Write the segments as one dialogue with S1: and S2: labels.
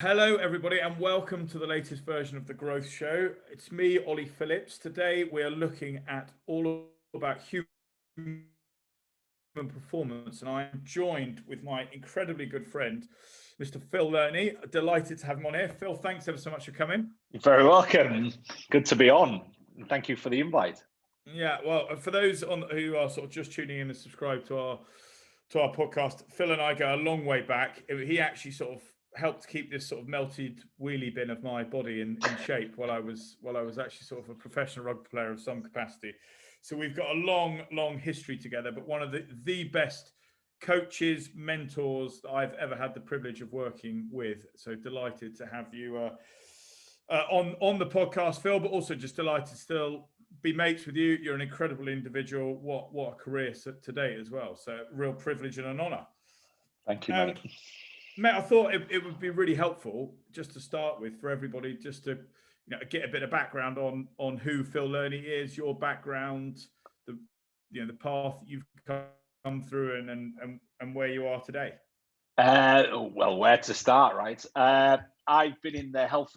S1: Hello, everybody, and welcome to the latest version of The Growth Show. It's me, Ollie Phillips. Today, we're looking at all about human performance, and I'm joined with my incredibly good friend, Mr. Phil Learney. Delighted to have him on here. Phil, thanks ever so much for coming.
S2: You're very welcome. Good to be on. And thank you for the invite.
S1: Yeah, well, for those who are sort of just tuning in and subscribe to our podcast, Phil and I go a long way back. He actually sort of helped keep this sort of melted wheelie bin of my body in shape while I was actually sort of a professional rugby player of some capacity. So we've got a long history together. But one of the best coaches, mentors that I've ever had the privilege of working with. So delighted to have you on the podcast, Phil. But also just delighted still be mates with you. You're an incredible individual. What a career today as well. So real privilege and an honour.
S2: Thank you,
S1: Um,
S2: mate.
S1: Matt, I thought it would be really helpful just to start with for everybody, just to get a bit of background on who Phil Learney is, your background, the path that you've come through, and where you are today.
S2: Well, where to start, right? I've been in the health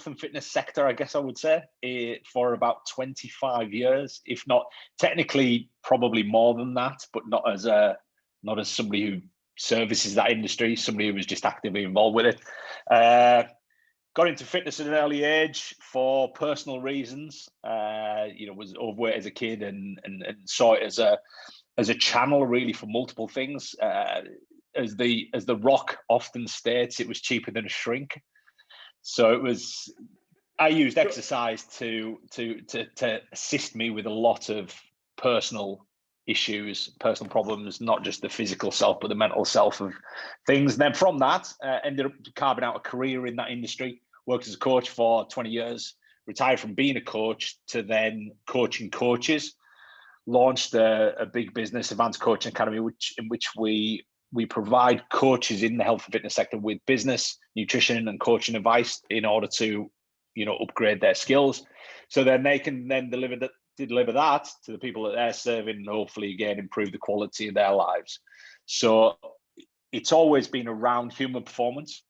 S2: and fitness sector, I guess I would say, for about 25 years, if not technically probably more than that, but not as somebody who services that industry, somebody who was just actively involved with it. Got into fitness at an early age for personal reasons. Was overweight as a kid and saw it as a channel really for multiple things. As the Rock often states, it was cheaper than a shrink. So I used exercise to assist me with a lot of personal issues, personal problems, not just the physical self, but the mental self of things. And then from that, ended up carving out a career in that industry. Worked as a coach for 20 years, retired from being a coach to then coaching coaches. Launched a big business, Advanced Coaching Academy, in which we provide coaches in the health and fitness sector with business, nutrition, and coaching advice in order to, upgrade their skills, so then they can then deliver that to the people that they're serving, and hopefully again improve the quality of their lives. So it's always been around human performance.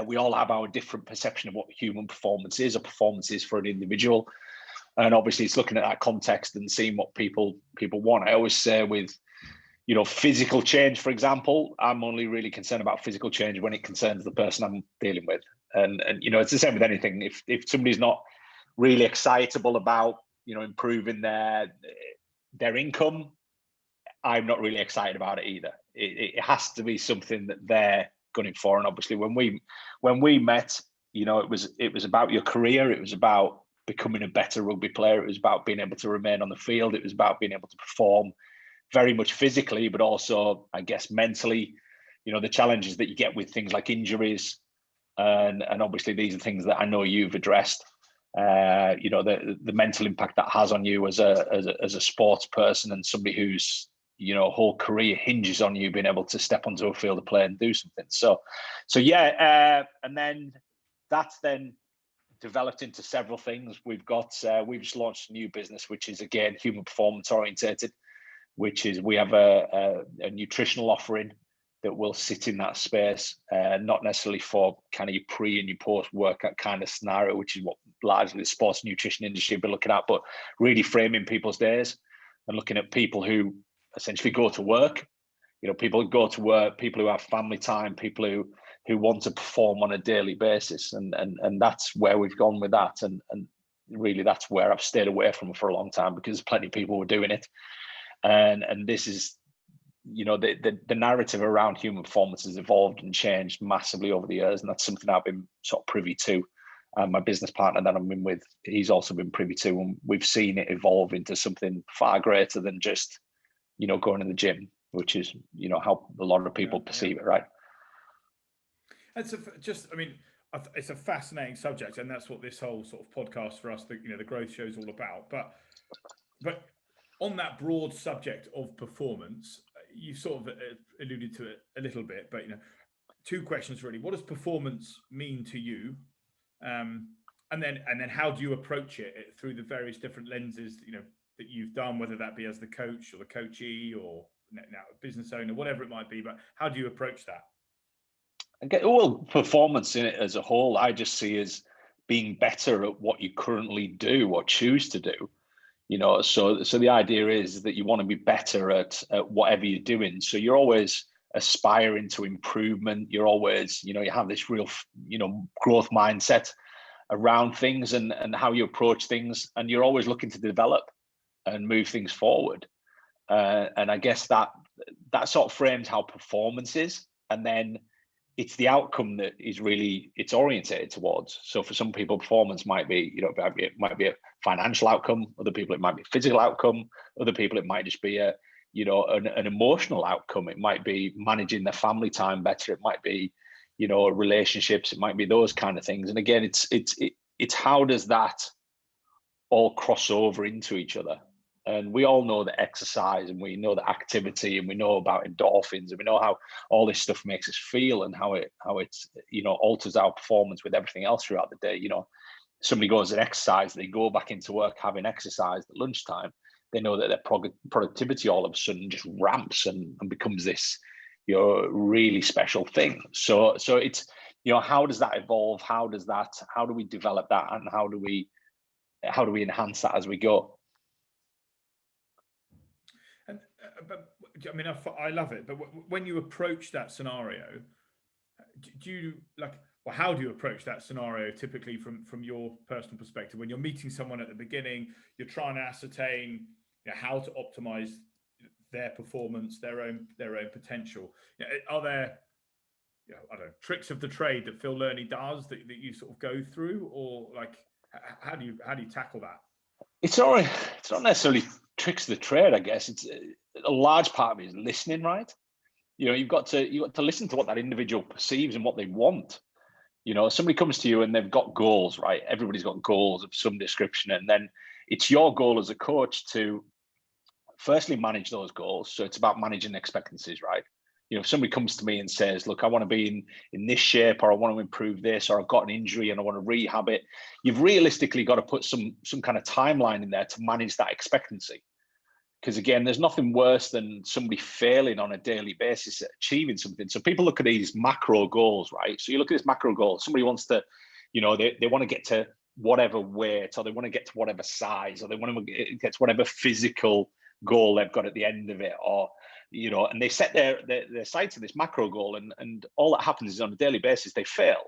S2: We all have our different perception of what human performance is, or performance is for an individual. And obviously it's looking at that context and seeing what people want. I always say with, physical change, for example, I'm only really concerned about physical change when it concerns the person I'm dealing with. And it's the same with anything. If somebody's not really excitable about, improving their income, I'm not really excited about it either. It has to be something that they're gunning for. And obviously when we met, it was about your career. It was about becoming a better rugby player. It was about being able to remain on the field. It was about being able to perform very much physically, but also, I guess, mentally. The challenges that you get with things like injuries, and obviously these are things that I know you've addressed. The mental impact that has on you as a sports person, and somebody whose whole career hinges on you being able to step onto a field of play and do something. So yeah, and then that's then developed into several things. We've just launched a new business, which is again human performance orientated, which is we have a nutritional offering that will sit in that space, not necessarily for kind of your pre and your post workout kind of scenario, which is what largely the sports nutrition industry have been looking at, but really framing people's days and looking at people who essentially go to work. People who go to work, people who have family time, people who want to perform on a daily basis, and that's where we've gone with that, and really that's where I've stayed away from for a long time, because plenty of people were doing it, and this is, the narrative around human performance has evolved and changed massively over the years, and that's something I've been sort of privy to. My business partner that I'm in with, he's also been privy to, and we've seen it evolve into something far greater than just, going to the gym, which is, how a lot of people perceive it, right?
S1: It's a fascinating subject, and that's what this whole sort of podcast for us, the growth show is all about. But on that broad subject of performance, you sort of alluded to it a little bit, but two questions really. What does performance mean to you? And then how do you approach it through the various different lenses that you've done, whether that be as the coach or the coachee or now a business owner, whatever it might be. But how do you approach that?
S2: Performance in it as a whole, I just see as being better at what you currently do or choose to do. So the idea is that you want to be better at whatever you're doing. So you're always aspiring to improvement. You're always, you have this real, growth mindset around things and how you approach things, and you're always looking to develop and move things forward. And I guess that sort of frames how performance is, and then it's the outcome that is really it's orientated towards. So for some people, performance might be, it might be a financial outcome. Other people, it might be a physical outcome. Other people, it might just be an emotional outcome. It might be managing their family time better. It might be, relationships. It might be those kind of things. And again, it's how does that all cross over into each other? And we all know that exercise, and we know that activity, and we know about endorphins, and we know how all this stuff makes us feel, and how it alters our performance with everything else throughout the day. Somebody goes and exercise, they go back into work having exercised at lunchtime, they know that their productivity all of a sudden just ramps and becomes this really special thing. So it's how does that evolve? How do we develop that, and how do we enhance that as we go?
S1: And but I mean, I love it. But when you approach that scenario, do you how do you approach that scenario typically from your personal perspective? When you're meeting someone at the beginning, you're trying to ascertain how to optimize their performance, their own potential. Are there I don't know, tricks of the trade that Phil Learney does that you sort of go through, or how do you tackle that?
S2: It's not necessarily tricks of the trade, I guess. It's a large part of it is listening, right? You've got to listen to what that individual perceives and what they want. Somebody comes to you and they've got goals, right? Everybody's got goals of some description, and then it's your goal as a coach to firstly manage those goals. So it's about managing expectancies, right? If somebody comes to me and says, look, I want to be in this shape, or I want to improve this, or I've got an injury and I want to rehab it, you've realistically got to put some kind of timeline in there to manage that expectancy. Because again, there's nothing worse than somebody failing on a daily basis at achieving something. So people look at these macro goals, right? So you look at this macro goal, somebody wants to, they want to get to whatever weight, or they want to get to whatever size, or they want to get to whatever physical goal they've got at the end of it, or and they set their sights to this macro goal, and all that happens is on a daily basis they fail.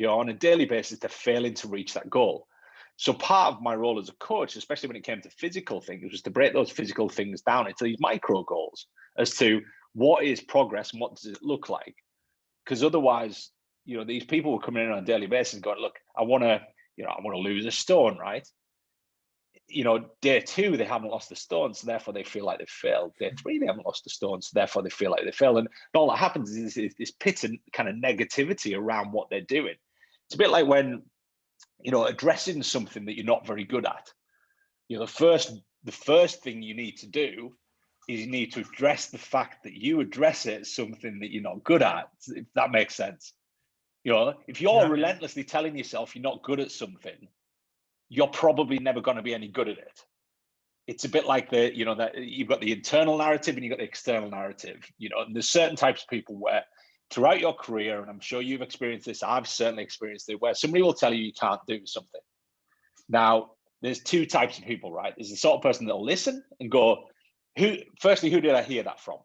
S2: On a daily basis they're failing to reach that goal. So part of my role as a coach, especially when it came to physical things, was to break those physical things down into these micro goals as to what is progress and what does it look like. Because otherwise, these people were coming in on a daily basis and going, look, I want to lose a stone, right? Day 2, they haven't lost the stone, so therefore they feel like they've failed. Day 3, they haven't lost the stone, so therefore they feel like they failed. And all that happens is this pit and kind of negativity around what they're doing. It's a bit like when, addressing something that you're not very good at. The first thing you need to do is you need to address the fact that you address it as something that you're not good at, if that makes sense. If you're relentlessly telling yourself you're not good at something, you're probably never going to be any good at it. It's a bit like that you've got the internal narrative and you've got the external narrative. And there's certain types of people where throughout your career, and I'm sure you've experienced this, I've certainly experienced it, where somebody will tell you can't do something. Now, there's 2 types of people, right? There's the sort of person that'll listen and go, who did I hear that from?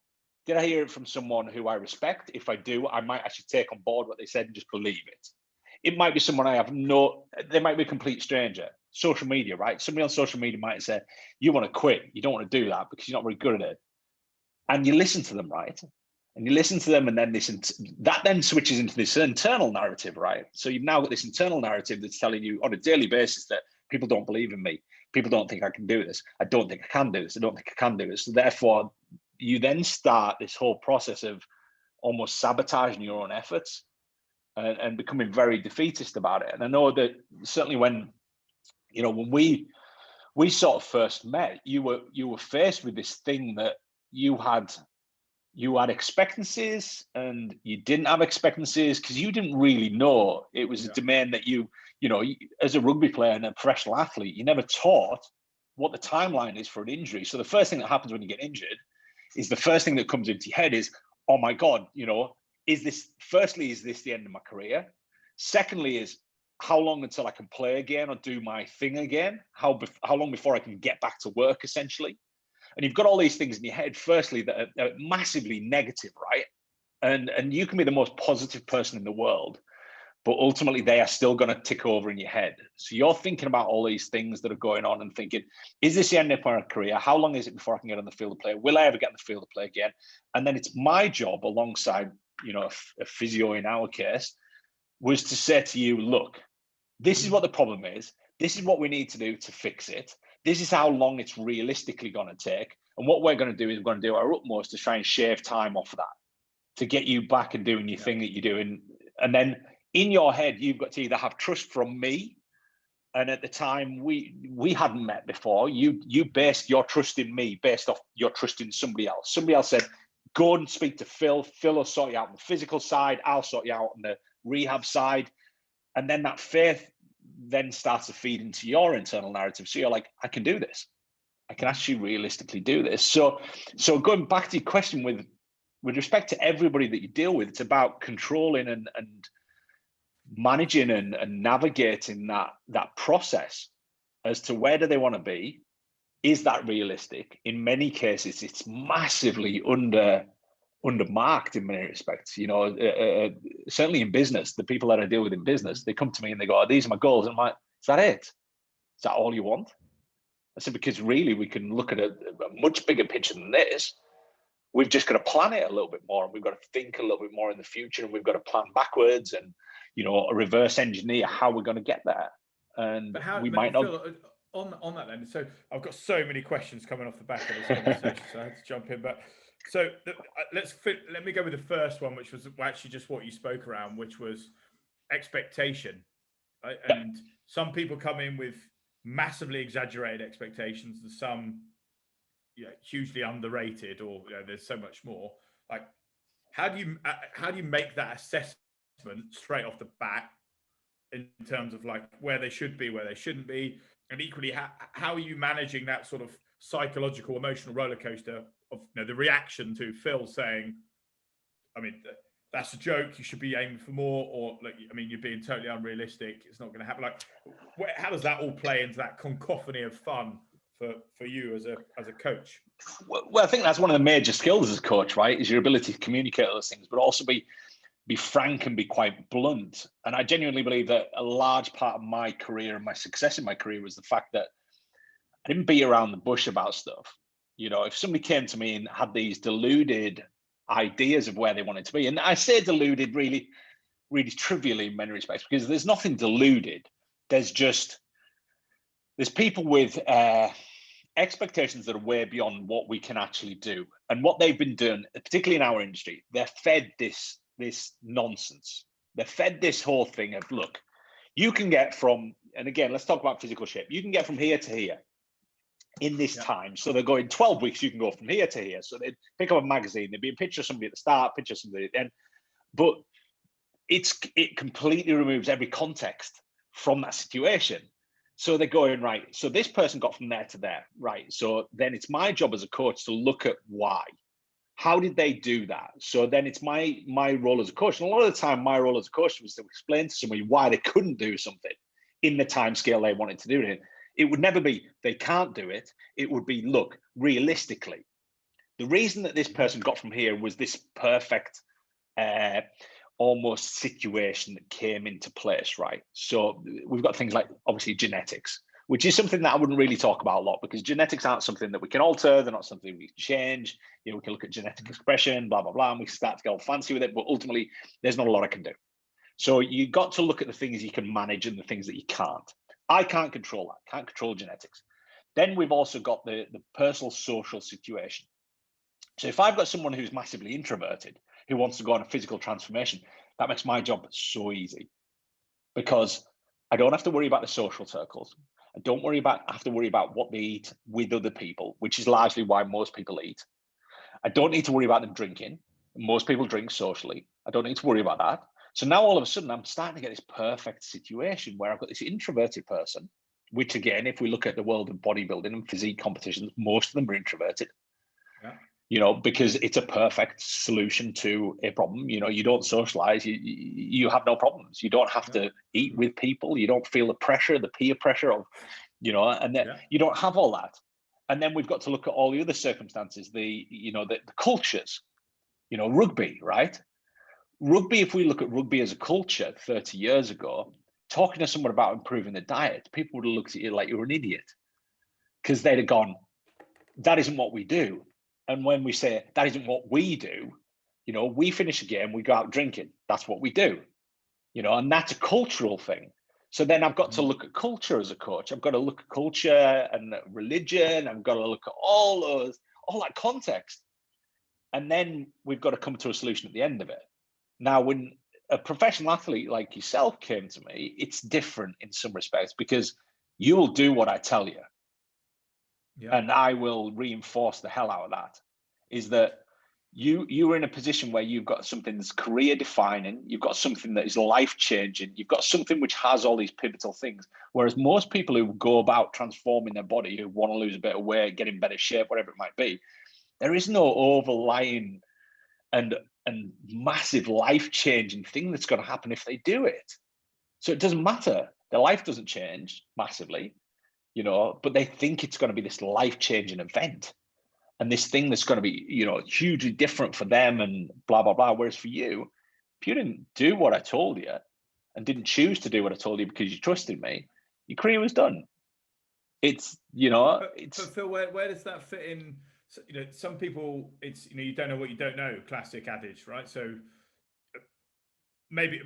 S2: Did I hear it from someone who I respect? If I do, I might actually take on board what they said and just believe it. It might be someone they might be a complete stranger. Social media, right? Somebody on social media might say, you want to quit. You don't want to do that because you're not very good at it. And you listen to them, right? And you listen to them, and then that then switches into this internal narrative, right? So you've now got this internal narrative that's telling you on a daily basis that people don't believe in me. People don't think I can do this. I don't think I can do this. I don't think I can do this. So therefore, you then start this whole process of almost sabotaging your own efforts and becoming very defeatist about it. And I know that certainly when we sort of first met, you were faced with this thing that you had expectancies and you didn't have expectancies because you didn't really know. It was a domain that you as a rugby player and a professional athlete, you never taught what the timeline is for an injury. So the first thing that happens when you get injured is the first thing that comes into your head is, oh my God, firstly, is this the end of my career? Secondly, is how long until I can play again or do my thing again? How long before I can get back to work, essentially? And you've got all these things in your head, firstly, that are massively negative, right? And you can be the most positive person in the world, but ultimately they are still going to tick over in your head. So you're thinking about all these things that are going on and thinking, is this the end of my career? How long is it before I can get on the field of play? Will I ever get on the field of play again? And then it's my job, alongside, a physio in our case, was to say to you, look, this is what the problem is. This is what we need to do to fix it. This is how long it's realistically going to take. And what we're going to do is we're going to do our utmost to try and shave time off of that, to get you back and doing your thing that you're doing. And then in your head, you've got to either have trust from me. And at the time we hadn't met before, you based your trust in me based off your trust in somebody else. Somebody else said, go and speak to Phil. Phil will sort you out on the physical side. I'll sort you out on the rehab side. And then that faith then starts to feed into your internal narrative. So you're like, I can do this. I can actually realistically do this. So going back to your question, with respect to everybody that you deal with, it's about controlling and managing and navigating that process as to where do they want to be. Is that realistic? In many cases, it's massively undermarked in many respects. Certainly in business, the people that I deal with in business, they come to me and they go, oh, these are my goals. And I'm like, is that it? Is that all you want? I said, because really we can look at a much bigger picture than this. We've just got to plan it a little bit more, and we've got to think a little bit more in the future, and we've got to plan backwards and, reverse engineer how we're going to get there. And we might not.
S1: Phil, on that then, so I've got so many questions coming off the back of this conversation, so I had to jump in. But so let me go with the first one, which was actually just what you spoke around, which was expectation. Right? And some people come in with massively exaggerated expectations, and some hugely underrated, or there's so much more. Like, how do you make that assessment straight off the bat in terms of like where they should be, where they shouldn't be, and equally how are you managing that sort of psychological, emotional roller coaster of the reaction to Phil saying, I mean, that's a joke, you should be aiming for more, or like, I mean, you're being totally unrealistic, it's not going to happen. Like, how does that all play into that cacophony of fun for you as a coach?
S2: Well, I think that's one of the major skills as a coach, right? Is your ability to communicate those things, but also be frank and be quite blunt. And I genuinely believe that a large part of my career and my success in my career was the fact that I didn't beat around the bush about stuff. If somebody came to me and had these deluded ideas of where they wanted to be, and I say deluded really, really trivially in many respects, because there's nothing deluded. There's people with expectations that are way beyond what we can actually do. And what they've been doing, particularly in our industry, they're fed this nonsense. They're fed this whole thing of, look, you can get from, and again, let's talk about physical shape. You can get from here to here in this time. So they're going 12 weeks, you can go from here to here. So they'd pick up a magazine, there'd be a picture of somebody at the start, picture of somebody at the end. But it completely removes every context from that situation. So they're going, right, so this person got from there to there, right? So then it's my job as a coach to look at why. How did they do that? So then it's my role as a coach. And a lot of the time, my role as a coach was to explain to somebody why they couldn't do something in the time scale they wanted to do it in. It would never be, they can't do it. It would be, look, realistically, the reason that this person got from here was this perfect almost situation that came into place, right? So we've got things like, obviously, genetics, which is something that I wouldn't really talk about a lot, because genetics aren't something that we can alter. They're not something we can change. We can look at genetic expression, blah, blah, blah, and we start to get all fancy with it, but ultimately, there's not a lot I can do. So you got to look at the things you can manage and the things that you can't. I can't control that, can't control genetics. Then we've also got the personal social situation. So if I've got someone who's massively introverted, who wants to go on a physical transformation, that makes my job so easy, because I don't have to worry about the social circles. I don't have to worry about what they eat with other people, which is largely why most people eat. I don't need to worry about them drinking. Most people drink socially. I don't need to worry about that. So now all of a sudden I'm starting to get this perfect situation where I've got this introverted person, which again, if we look at the world of bodybuilding and physique competitions, most of them are introverted.
S1: Yeah.
S2: because it's a perfect solution to a problem. You don't socialize, you have no problems. You don't have to eat with people. You don't feel the pressure, the peer pressure of, and then you don't have all that. And then we've got to look at all the other circumstances, the cultures, rugby, right? Rugby, if we look at rugby as a culture 30 years ago, talking to someone about improving the diet, people would have looked at you like you're an idiot, because they'd have gone, that isn't what we do. And when we say that isn't what we do, we finish a game, we go out drinking. That's what we do, and that's a cultural thing. So then I've got to look at culture as a coach. I've got to look at culture and religion. I've got to look at all that context. And then we've got to come to a solution at the end of it. Now, when a professional athlete like yourself came to me, it's different in some respects, because you will do what I tell you. Yeah. And I will reinforce the hell out of that, is that you are in a position where you've got something that's career defining, you've got something that is life changing, you've got something which has all these pivotal things. Whereas most people who go about transforming their body, who want to lose a bit of weight, get in better shape, whatever it might be, there is no overlying and massive life changing thing that's going to happen if they do it. So it doesn't matter. Their life doesn't change massively, but they think it's going to be this life-changing event and this thing that's going to be, hugely different for them and blah, blah, blah. Whereas for you, if you didn't do what I told you and didn't choose to do what I told you because you trusted me, your career was done. It's,
S1: But Phil, where does that fit in? So, some people, it's, you don't know what you don't know, classic adage, right? So maybe,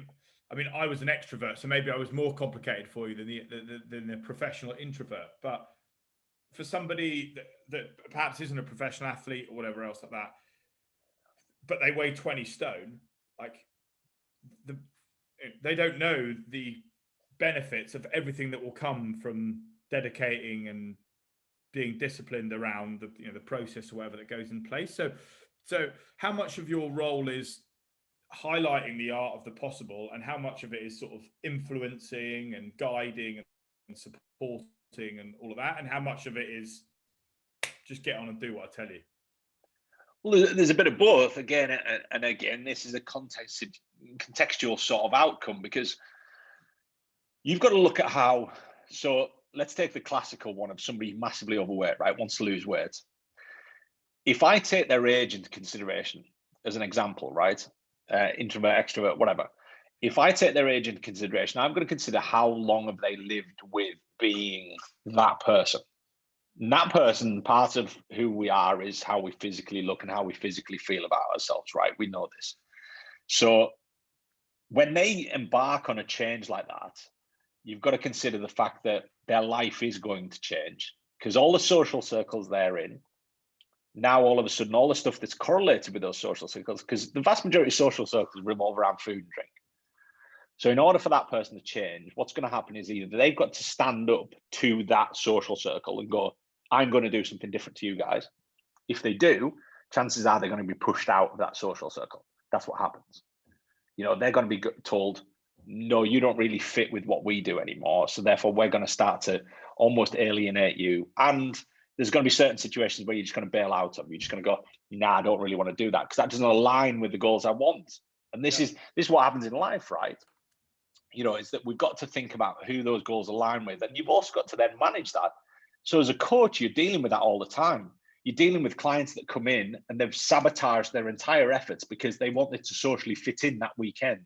S1: I was an extrovert, so maybe I was more complicated for you than the professional introvert. But for somebody that perhaps isn't a professional athlete or whatever else like that, but they weigh 20 stone, like they don't know the benefits of everything that will come from dedicating and being disciplined around the process or whatever that goes in place. So how much of your role is highlighting the art of the possible, and how much of it is sort of influencing and guiding and supporting and all of that, and how much of it is just get on and do what I tell you?
S2: Well, there's a bit of both. Again, this is a contextual sort of outcome, because you've got to look at how. So let's take the classical one of somebody massively overweight, right? Wants to lose weight. If I take their age into consideration as an example, right? Introvert, extrovert, whatever. If I take their age into consideration, I'm going to consider how long have they lived with being that person. And that person, part of who we are is how we physically look and how we physically feel about ourselves, right? We know this. So when they embark on a change like that, you've got to consider the fact that their life is going to change, because all the social circles they're in, now all of a sudden, all the stuff that's correlated with those social circles, because the vast majority of social circles revolve around food and drink. So in order for that person to change, what's going to happen is either they've got to stand up to that social circle and go, I'm going to do something different to you guys. If they do, chances are they're going to be pushed out of that social circle. That's what happens. They're going to be told, no, you don't really fit with what we do anymore. So therefore, we're going to start to almost alienate you. And there's going to be certain situations where you're just going to bail out of. You're just going to go, nah, I don't really want to do that because that doesn't align with the goals I want. And this is what happens in life, right? Is that we've got to think about who those goals align with. And you've also got to then manage that. So as a coach, you're dealing with that all the time. You're dealing with clients that come in and they've sabotaged their entire efforts because they wanted to socially fit in that weekend.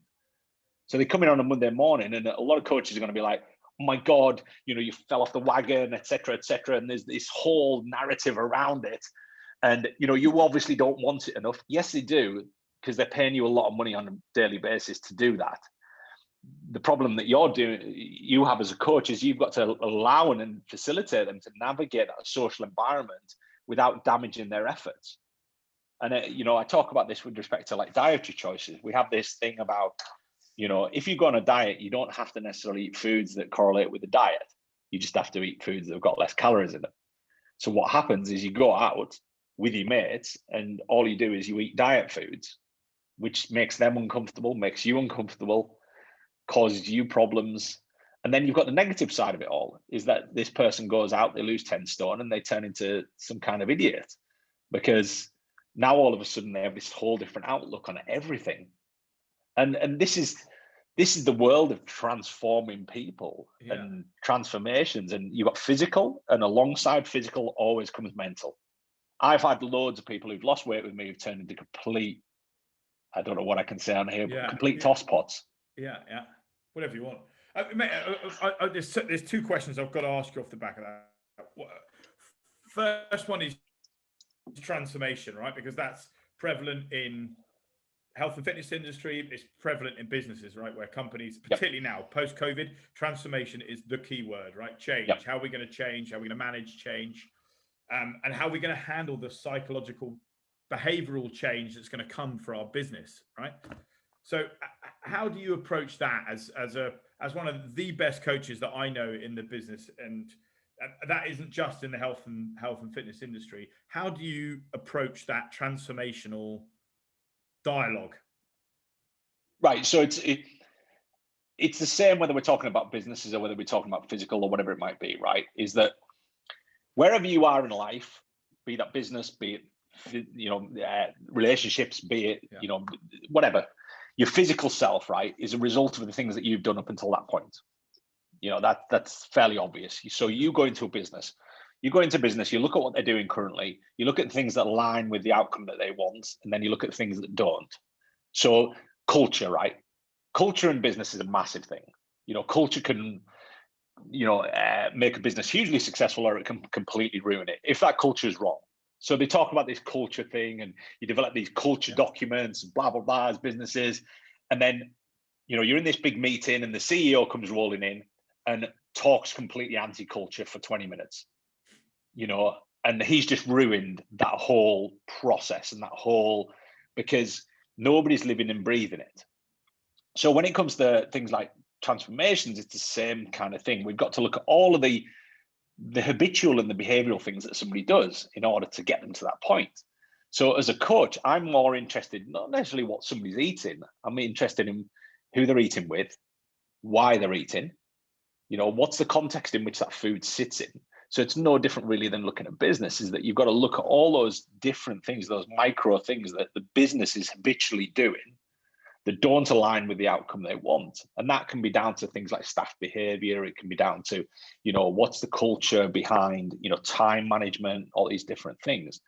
S2: So they come in on a Monday morning, and a lot of coaches are going to be like, oh my God, you fell off the wagon, et cetera, et cetera. And there's this whole narrative around it. And, you obviously don't want it enough. Yes, they do, because they're paying you a lot of money on a daily basis to do that. The problem that you have as a coach is you've got to allow and facilitate them to navigate that social environment without damaging their efforts. And, I talk about this with respect to like dietary choices. We have this thing about, if you go on a diet, you don't have to necessarily eat foods that correlate with the diet. You just have to eat foods that have got less calories in them. So what happens is you go out with your mates and all you do is you eat diet foods, which makes them uncomfortable, makes you uncomfortable, causes you problems. And then you've got the negative side of it all, is that this person goes out, they lose 10 stone and they turn into some kind of idiot because Now all of a sudden they have this whole different outlook on everything. And this is the world of transforming people and transformations. And you've got physical, and alongside physical always comes mental. I've had loads of people who've lost weight with me who've turned into complete, I don't know what I can say on here, but complete tosspots.
S1: Yeah, whatever you want. Mate, there's two questions I've got to ask you off the back of that. First one is transformation, right? Because that's prevalent in health and fitness industry. It's prevalent in businesses, right? Where companies, particularly now, post-COVID, transformation is the key word, right? Change. How are we going to change? How are we going to manage change? And how are we going to handle the psychological, behavioral change that's going to come for our business, right? So how do you approach that as one of the best coaches that I know in the business? And that isn't just in the health and fitness industry. How do you approach that transformational dialogue?
S2: Right. So it's the same whether we're talking about businesses or whether we're talking about physical or whatever it might be, right? Is that wherever you are in life, be that business, be it, relationships, be it, whatever, your physical self, right, is a result of the things that you've done up until that point. That's fairly obvious. So you go into business, you look at what they're doing currently, you look at things that align with the outcome that they want, and then you look at things that don't. So culture, right? Culture in business is a massive thing. Culture can, make a business hugely successful, or it can completely ruin it if that culture is wrong. So they talk about this culture thing, and you develop these culture documents, blah, blah, blah, as businesses. And then, you're in this big meeting and the CEO comes rolling in and talks completely anti-culture for 20 minutes, and he's just ruined that whole process and because nobody's living and breathing it. So when it comes to things like transformations, it's the same kind of thing. We've got to look at all of the habitual and the behavioral things that somebody does in order to get them to that point. So as a coach, I'm more interested, not necessarily what somebody's eating. I'm interested in who they're eating with, why they're eating, what's the context in which that food sits in. So it's no different really than looking at business, is that you've got to look at all those different things, those micro things that the business is habitually doing that don't align with the outcome they want. And that can be down to things like staff behavior. It can be down to, what's the culture behind, time management, all these different things.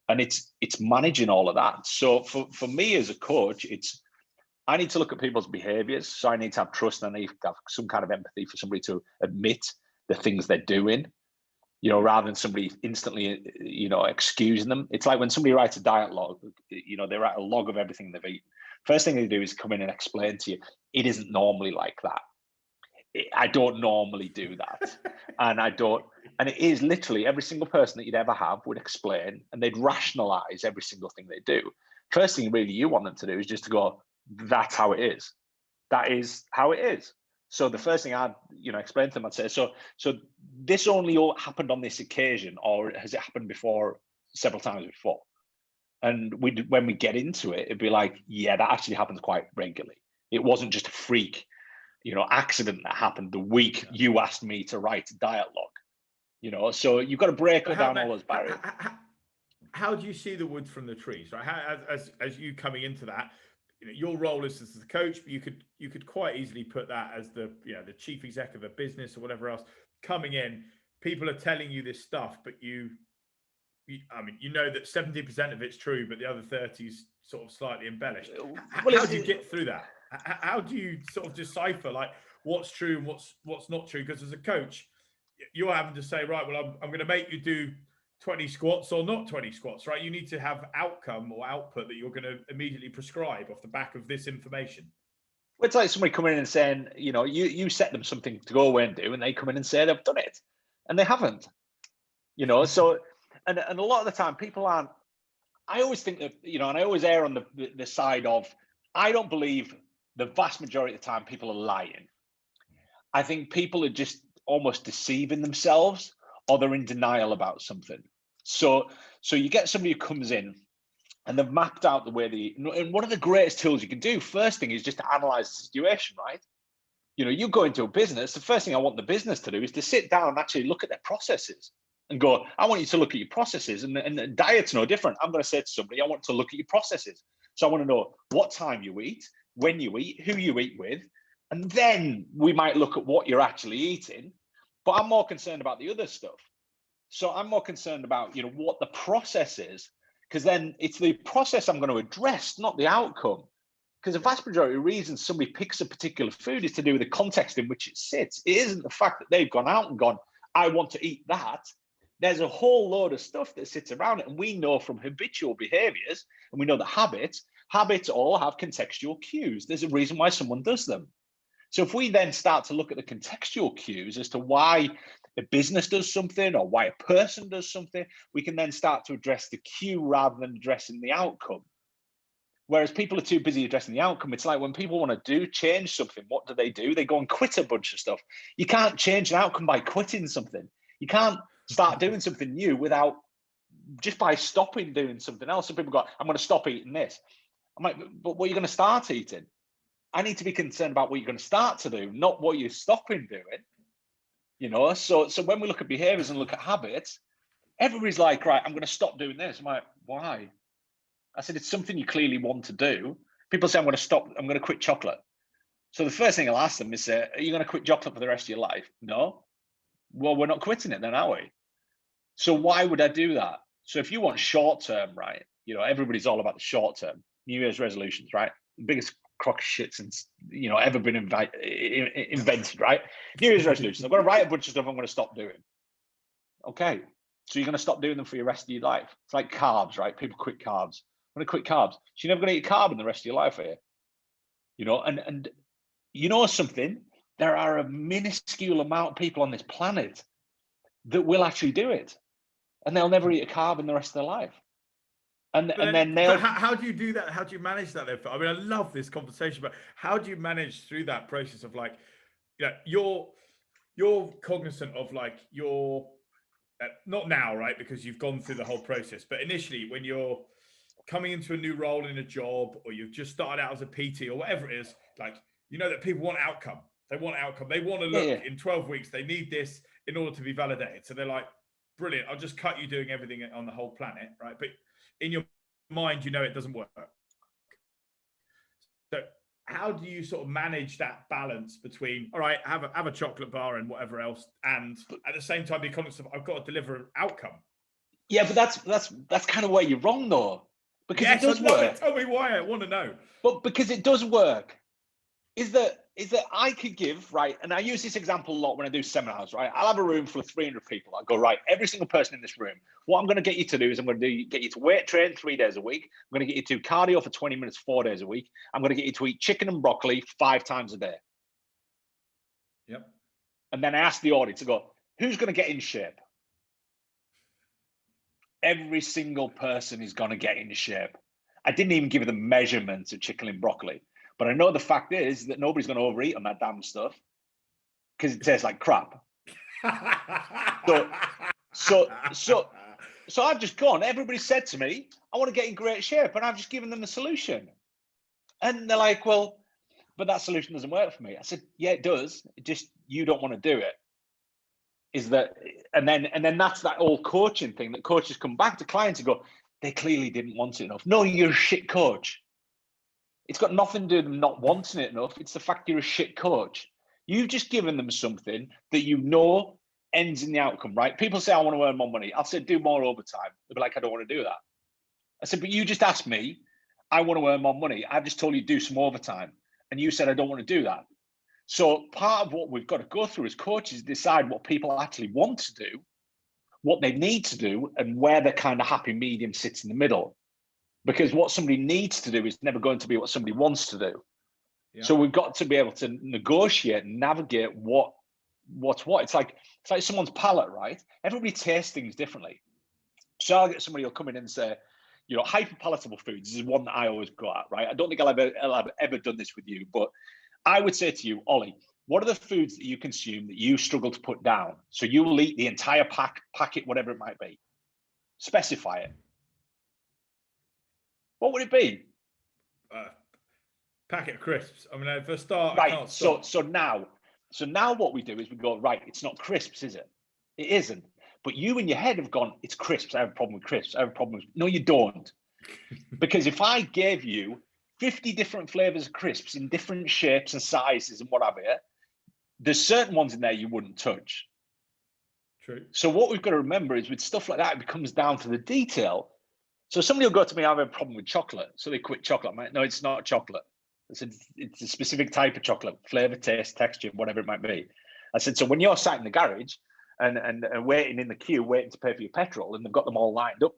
S2: And it's managing all of that. So for me as a coach, I need to look at people's behaviors. So I need to have trust, and I need to have some kind of empathy for somebody to admit the things they're doing, rather than somebody instantly, excusing them. It's like when somebody writes a diet log, they write a log of everything they've eaten. First thing they do is come in and explain to you, it isn't normally like that. I don't normally do that. And it is literally every single person that you'd ever have would explain, and they'd rationalize every single thing they do. First thing really you want them to do is just to go, that's how it is. That is how it is. So the first thing I'd, explain to them, I'd say, so this only happened on this occasion, or has it happened before, several times before? And when we get into it, it'd be like, yeah, that actually happens quite regularly. It wasn't just a freak, accident that happened the week you asked me to write a diet log. So you've got to break down all those barriers.
S1: How do you see the wood from the trees, right? As you coming into that, your role is as the coach, but you could quite easily put that as the chief exec of a business or whatever else. Coming in, people are telling you this stuff, but that 70% of it's true, but the other 30 is sort of slightly embellished. How do you get through that? How do you sort of decipher like what's true and what's not true? Because as a coach, you're having to say, right, well, I'm going to make you do 20 squats or not 20 squats, right? You need to have outcome or output that you're going to immediately prescribe off the back of this information.
S2: Well, it's like somebody coming in and saying, you set them something to go away and do, and they come in and say they've done it, and they haven't. So, and a lot of the time people aren't. I always think that, and I always err on the side of, I don't believe the vast majority of the time people are lying. I think people are just almost deceiving themselves, or they're in denial about something. So you get somebody who comes in and they've mapped out the way and one of the greatest tools you can do, first thing, is just to analyze the situation, right? You go into a business, the first thing I want the business to do is to sit down and actually look at their processes. and go, I want you to look at your processes, and diet's no different. I'm going to say to somebody, I want to look at your processes. So I want to know what time you eat, when you eat, who you eat with, and then we might look at what you're actually eating. But I'm more concerned about the other stuff. So I'm more concerned about, what the process is, because then it's the process I'm going to address, not the outcome. Because the vast majority of reasons somebody picks a particular food is to do with the context in which it sits. It isn't the fact that they've gone out and gone, I want to eat that. There's a whole load of stuff that sits around it. And we know from habitual behaviors, and we know that habits all have contextual cues. There's a reason why someone does them. So if we then start to look at the contextual cues as to why a business does something or why a person does something, we can then start to address the cue rather than addressing the outcome. Whereas people are too busy addressing the outcome. It's like when people want to change something, what do? They go and quit a bunch of stuff. You can't change an outcome by quitting something. You can't start doing something new just by stopping doing something else. So people go, I'm going to stop eating this. I'm like, but what are you going to start eating? I need to be concerned about what you're going to start to do, not what you're stopping doing. So when we look at behaviors and look at habits, everybody's like, right, I'm going to stop doing this. I'm like, why? I said, it's something you clearly want to do. People say, I'm going to quit chocolate. So the first thing I'll ask them is, are you going to quit chocolate for the rest of your life? No. Well, we're not quitting it then, are we? So why would I do that? So if you want short term, right, everybody's all about the short term, New Year's resolutions, right? The biggest crock of shit since, ever been invented, right? New Year's resolutions. I'm going to write a bunch of stuff I'm going to stop doing. Okay. So you're going to stop doing them for the rest of your life. It's like carbs, right? People quit carbs. I'm going to quit carbs. So you're never going to eat carb in the rest of your life, are you? And something, there are a minuscule amount of people on this planet that will actually do it. And they'll never eat a carb in the rest of their life. But
S1: how do you do that? How do you manage that? I mean, I love this conversation, but how do you manage through that process of you're cognizant of not now, right? Because you've gone through the whole process, but initially when you're coming into a new role in a job, or you've just started out as a PT or whatever it is, that people want outcome. They want outcome. They want to look in 12 weeks. They need this in order to be validated. So they're like, brilliant. I'll just cut you doing everything on the whole planet, right? But in your mind, it doesn't work. So how do you sort of manage that balance between, all right, have a chocolate bar and whatever else, and at the same time be conscious of, I've got to deliver an outcome?
S2: Yeah, but that's kind of where you're wrong though, because it does work.
S1: Tell me why. I want to know.
S2: But because it does work, is that I could give, right, and I use this example a lot when I do seminars, right? I'll have a room full of 300 people. I'll go, right, every single person in this room, what I'm going to get you to do is get you to weight train 3 days a week. I'm going to get you to cardio for 20 minutes, 4 days a week. I'm going to get you to eat chicken and broccoli 5 times a day.
S1: Yep.
S2: And then I ask the audience to go, who's going to get in shape? Every single person is going to get in shape. I didn't even give them measurements of chicken and broccoli. But I know the fact is that nobody's going to overeat on that damn stuff because it tastes like crap. So I've just gone. Everybody said to me, I want to get in great shape. And I've just given them the solution. And they're like, well, but that solution doesn't work for me. I said, yeah, it does. It just, you don't want to do it. And then that's that old coaching thing that coaches come back to clients and go, they clearly didn't want it enough. No, you're a shit coach. It's got nothing to do with them not wanting it enough. It's the fact you're a shit coach. You've just given them something that ends in the outcome, right? People say, I want to earn more money. I'll say, do more overtime. They'll be like, I don't want to do that. I said, but you just asked me, I want to earn more money. I've just told you do some overtime. And you said, I don't want to do that. So part of what we've got to go through as coaches is decide what people actually want to do, what they need to do, and where the kind of happy medium sits in the middle. Because what somebody needs to do is never going to be what somebody wants to do. Yeah. So we've got to be able to negotiate and navigate what's what. It's like someone's palate, right? Everybody tastes things differently. So I'll get somebody who'll come in and say, hyper palatable foods. This is one that I always go at, right? I don't think I'll have ever done this with you, but I would say to you, Ollie, what are the foods that you consume that you struggle to put down? So you will eat the entire packet, whatever it might be. Specify it. What would it be?
S1: Packet of crisps. I mean, for a start,
S2: right.
S1: I can't stop.
S2: So now what we do is we go, right, it's not crisps, is it? It isn't. But you in your head have gone, it's crisps. I have a problem with crisps. I have a problem with... No, you don't. Because if I gave you 50 different flavors of crisps in different shapes and sizes and whatever, there's certain ones in there you wouldn't touch.
S1: True.
S2: So what we've got to remember is with stuff like that, it becomes down to the detail. So somebody will go to me, I have a problem with chocolate. So they quit chocolate. I'm like, no, it's not chocolate. I said, it's a specific type of chocolate, flavor, taste, texture, whatever it might be. I said, so when you're sat in the garage and waiting in the queue, waiting to pay for your petrol, and they've got them all lined up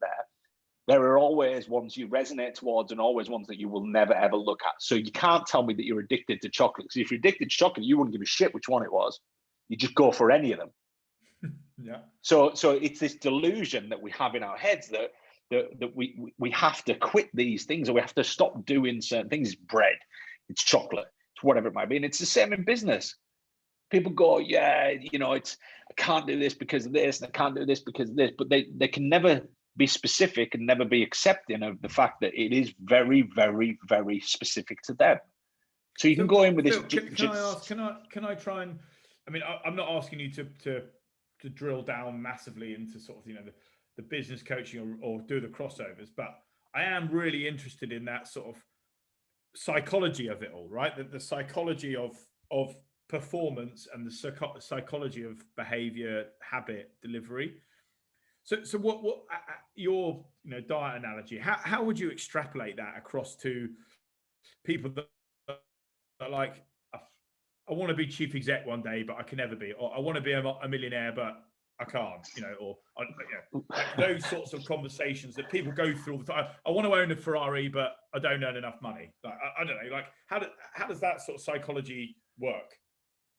S2: there are always ones you resonate towards and always ones that you will never, ever look at. So you can't tell me that you're addicted to chocolate. Because if you're addicted to chocolate, you wouldn't give a shit which one it was. You just go for any of them.
S1: Yeah.
S2: So it's this delusion that we have in our heads that we have to quit these things, or we have to stop doing certain things. It's bread, it's chocolate, it's whatever it might be. And it's the same in business. People go, yeah, I can't do this because of this, and I can't do this because of this, but they can never be specific and never be accepting of the fact that it is very, very, very specific to them. So you can go in with this.
S1: Can I ask? Can I try and? I mean, I'm not asking you to drill down massively into sort of the business coaching or do the crossovers, but I am really interested in that sort of psychology of it all, right? The psychology of performance and the psychology of behavior, habit, delivery. So what your diet analogy? How would you extrapolate that across to people that are like, I want to be chief exec one day, but I can never be, or I want to be a millionaire, but I can't, like those sorts of conversations that people go through all the time. I want to own a Ferrari, but I don't earn enough money. Like, I don't know, like how does that sort of psychology work?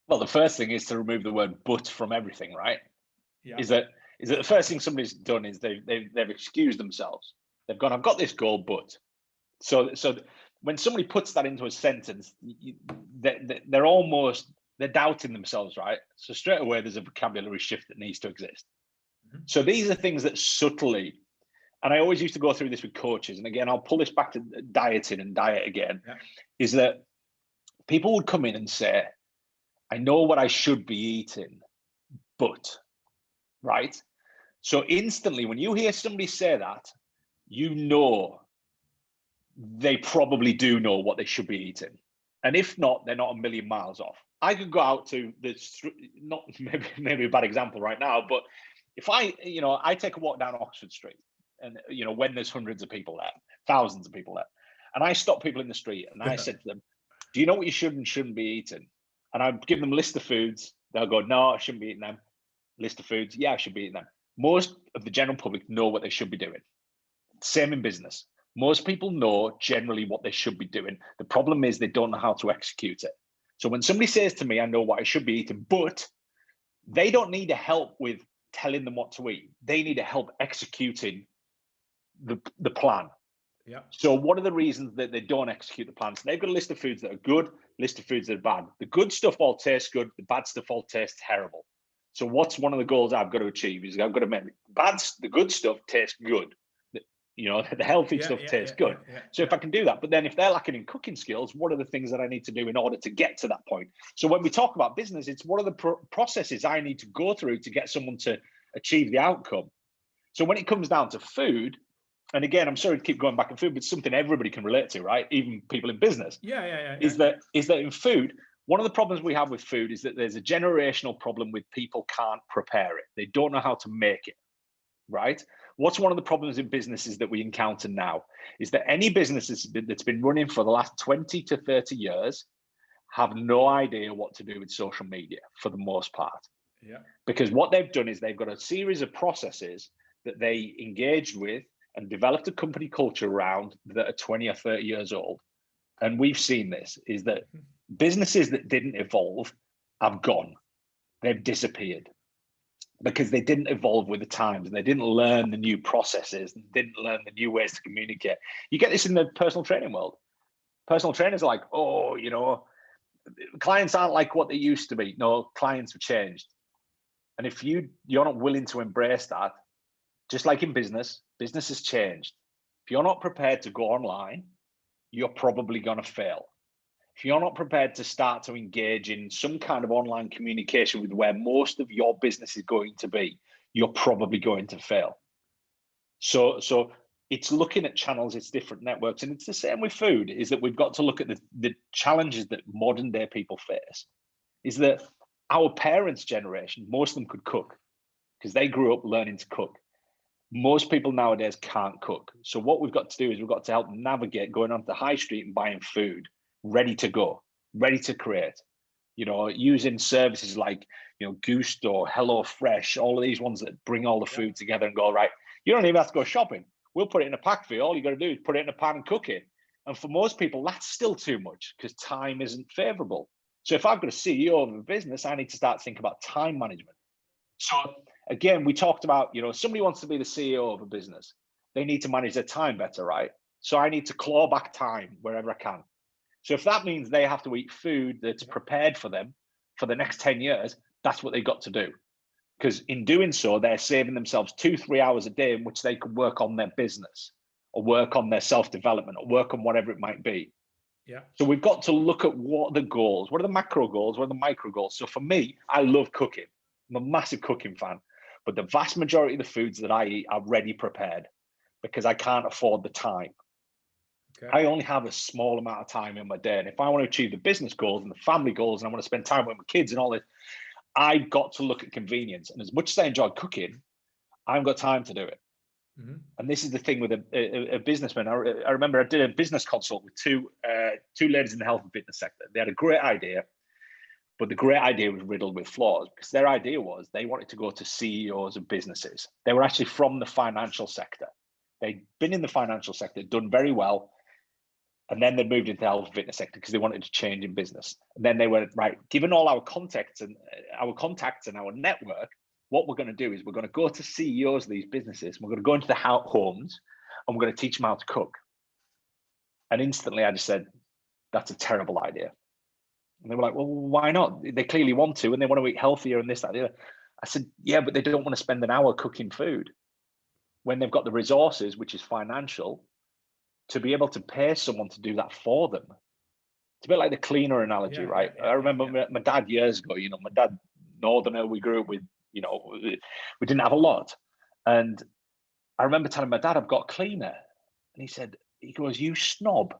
S2: Well, the first thing is to remove the word "but" from everything, right?
S1: Yeah.
S2: Is that the first thing somebody's done is they've excused themselves. They've gone, I've got this goal, but. So when somebody puts that into a sentence, they're doubting themselves, right? So straight away, there's a vocabulary shift that needs to exist. Mm-hmm. So these are things that subtly, and I always used to go through this with coaches, and again, I'll pull this back to dieting and diet again, is that people would come in and say, I know what I should be eating, but, right? So instantly, when you hear somebody say that, you know they probably do know what they should be eating. And if not, they're not a million miles off. I could go out to not maybe a bad example right now, but if I take a walk down Oxford Street and, when there's hundreds of people there, thousands of people there, and I stop people in the street and I said to them, do you know what you should and shouldn't be eating? And I give them a list of foods. They'll go, no, I shouldn't be eating them. List of foods. Yeah, I should be eating them. Most of the general public know what they should be doing. Same in business. Most people know generally what they should be doing. The problem is they don't know how to execute it. So when somebody says to me, I know what I should be eating, but they don't need help with telling them what to eat. They need help executing the plan.
S1: Yeah.
S2: So what are the reasons that they don't execute the plan? So they've got a list of foods that are good, list of foods that are bad. The good stuff all tastes good. The bad stuff all tastes terrible. So what's one of the goals I've got to achieve is I've got to make the good stuff taste good. The healthy stuff tastes good. So if I can do that, but then if they're lacking in cooking skills, what are the things that I need to do in order to get to that point? So when we talk about business, it's what are the processes I need to go through to get someone to achieve the outcome? So when it comes down to food, and again, I'm sorry to keep going back on food, but it's something everybody can relate to, right? Even people in business. Is that in food, one of the problems we have with food is that there's a generational problem with people can't prepare it. They don't know how to make it, right? What's one of the problems in businesses that we encounter now is that any businesses that's been running for the last 20 to 30 years have no idea what to do with social media for the most part.
S1: Yeah.
S2: Because what they've done is they've got a series of processes that they engaged with and developed a company culture around that are 20 or 30 years old. And we've seen this, is that businesses that didn't evolve have gone. They've disappeared. Because they didn't evolve with the times and they didn't learn the new processes and didn't learn the new ways to communicate. You get this in the personal training world. Personal trainers are like, clients aren't like what they used to be. No, clients have changed. And if you're not willing to embrace that, just like in business has changed. If you're not prepared to go online, you're probably going to fail. If you're not prepared to start to engage in some kind of online communication with where most of your business is going to be, you're probably going to fail. So it's looking at channels, it's different networks, and it's the same with food, is that we've got to look at the challenges that modern day people face. Is that our parents' generation, most of them could cook because they grew up learning to cook. Most people nowadays can't cook. So what we've got to do is we've got to help them navigate going onto the high street and buying food ready to go, ready to create, using services like, Gusto, HelloFresh, all of these ones that bring all the food together and go, right, you don't even have to go shopping. We'll put it in a pack for you. All you got to do is put it in a pan and cook it. And for most people, that's still too much because time isn't favorable. So if I've got a CEO of a business, I need to start thinking about time management. So again, we talked about, somebody wants to be the CEO of a business. They need to manage their time better, right? So I need to claw back time wherever I can. So if that means they have to eat food that's prepared for them for the next 10 years, that's what they got to do. Because in doing so, they're saving themselves 2-3 hours a day in which they could work on their business or work on their self-development or work on whatever it might be.
S1: Yeah.
S2: So we've got to look at what are the goals, what are the macro goals, what are the micro goals. So for me, I love cooking. I'm a massive cooking fan, but the vast majority of the foods that I eat are ready prepared because I can't afford the time. Okay. I only have a small amount of time in my day. And if I want to achieve the business goals and the family goals, and I want to spend time with my kids and all this, I've got to look at convenience. And as much as I enjoy cooking, I haven't got time to do it. Mm-hmm. And this is the thing with a businessman. I remember I did a business consult with two ladies in the health and fitness sector. They had a great idea, but the great idea was riddled with flaws because their idea was they wanted to go to CEOs of businesses. They were actually from the financial sector. They'd been in the financial sector, done very well. And then they moved into the health and fitness sector because they wanted to change in business. And then they went, right, given all our contacts and our network, what we're going to do is we're going to go to CEOs of these businesses. We're going to go into the homes and we're going to teach them how to cook. And instantly I just said, that's a terrible idea. And they were like, well, why not? They clearly want to, and they want to eat healthier and this, that, the other. I said, yeah, but they don't want to spend an hour cooking food when they've got the resources, which is financial, to be able to pay someone to do that for them. It's a bit like the cleaner analogy, right? I remember my dad years ago, my dad, Northerner, we grew up with, we didn't have a lot. And I remember telling my dad, I've got a cleaner. And he goes, you snob.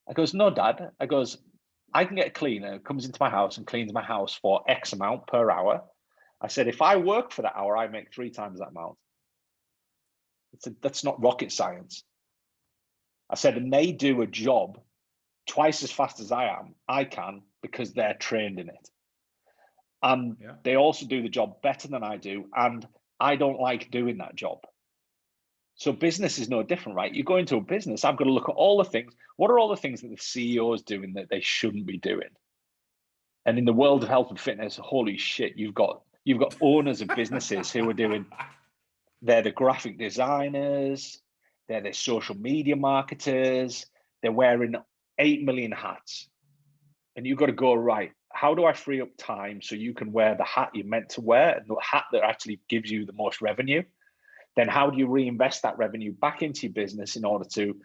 S2: I goes, no, Dad. I goes, I can get a cleaner who comes into my house and cleans my house for X amount per hour. I said, if I work for that hour, I make 3 times that amount. That's not rocket science. I said, and they do a job twice as fast as I can because they're trained in it. And they also do the job better than I do. And I don't like doing that job. So business is no different, right? You go into a business, I've got to look at all the things. What are all the things that the CEO is doing that they shouldn't be doing? And in the world of health and fitness, holy shit, you've got owners of businesses who are doing, they're the graphic designers, they're the social media marketers, they're wearing 8 million hats. And you've got to go, right, how do I free up time so you can wear the hat you're meant to wear and the hat that actually gives you the most revenue? Then how do you reinvest that revenue back into your business in order to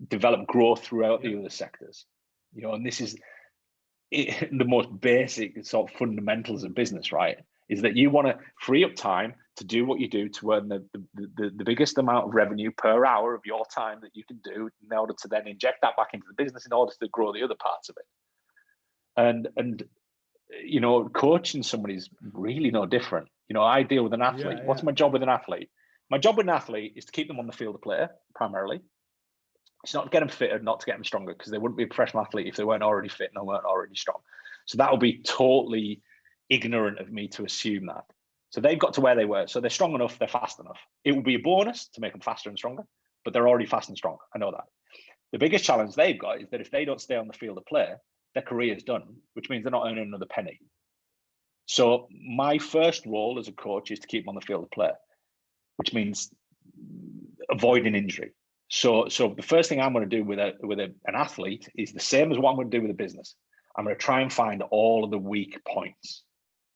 S2: develop growth throughout the other sectors? And this is the most basic sort of fundamentals of business, right? Is that you want to free up time to do what you do to earn the biggest amount of revenue per hour of your time that you can do in order to then inject that back into the business in order to grow the other parts of it. And coaching somebody is really no different. I deal with an athlete. What's my job with an athlete? My job with an athlete is to keep them on the field of play, primarily. It's not to get them fitter, not to get them stronger, because they wouldn't be a professional athlete if they weren't already fit and they weren't already strong. So that would be totally ignorant of me to assume that. So they've got to where they were. So they're strong enough, they're fast enough. It would be a bonus to make them faster and stronger, but they're already fast and strong. I know that. The biggest challenge they've got is that if they don't stay on the field of play, their career is done, which means they're not earning another penny. So my first role as a coach is to keep them on the field of play, which means avoiding injury. So the first thing I'm going to do with an athlete is the same as what I'm going to do with a business. I'm going to try and find all of the weak points.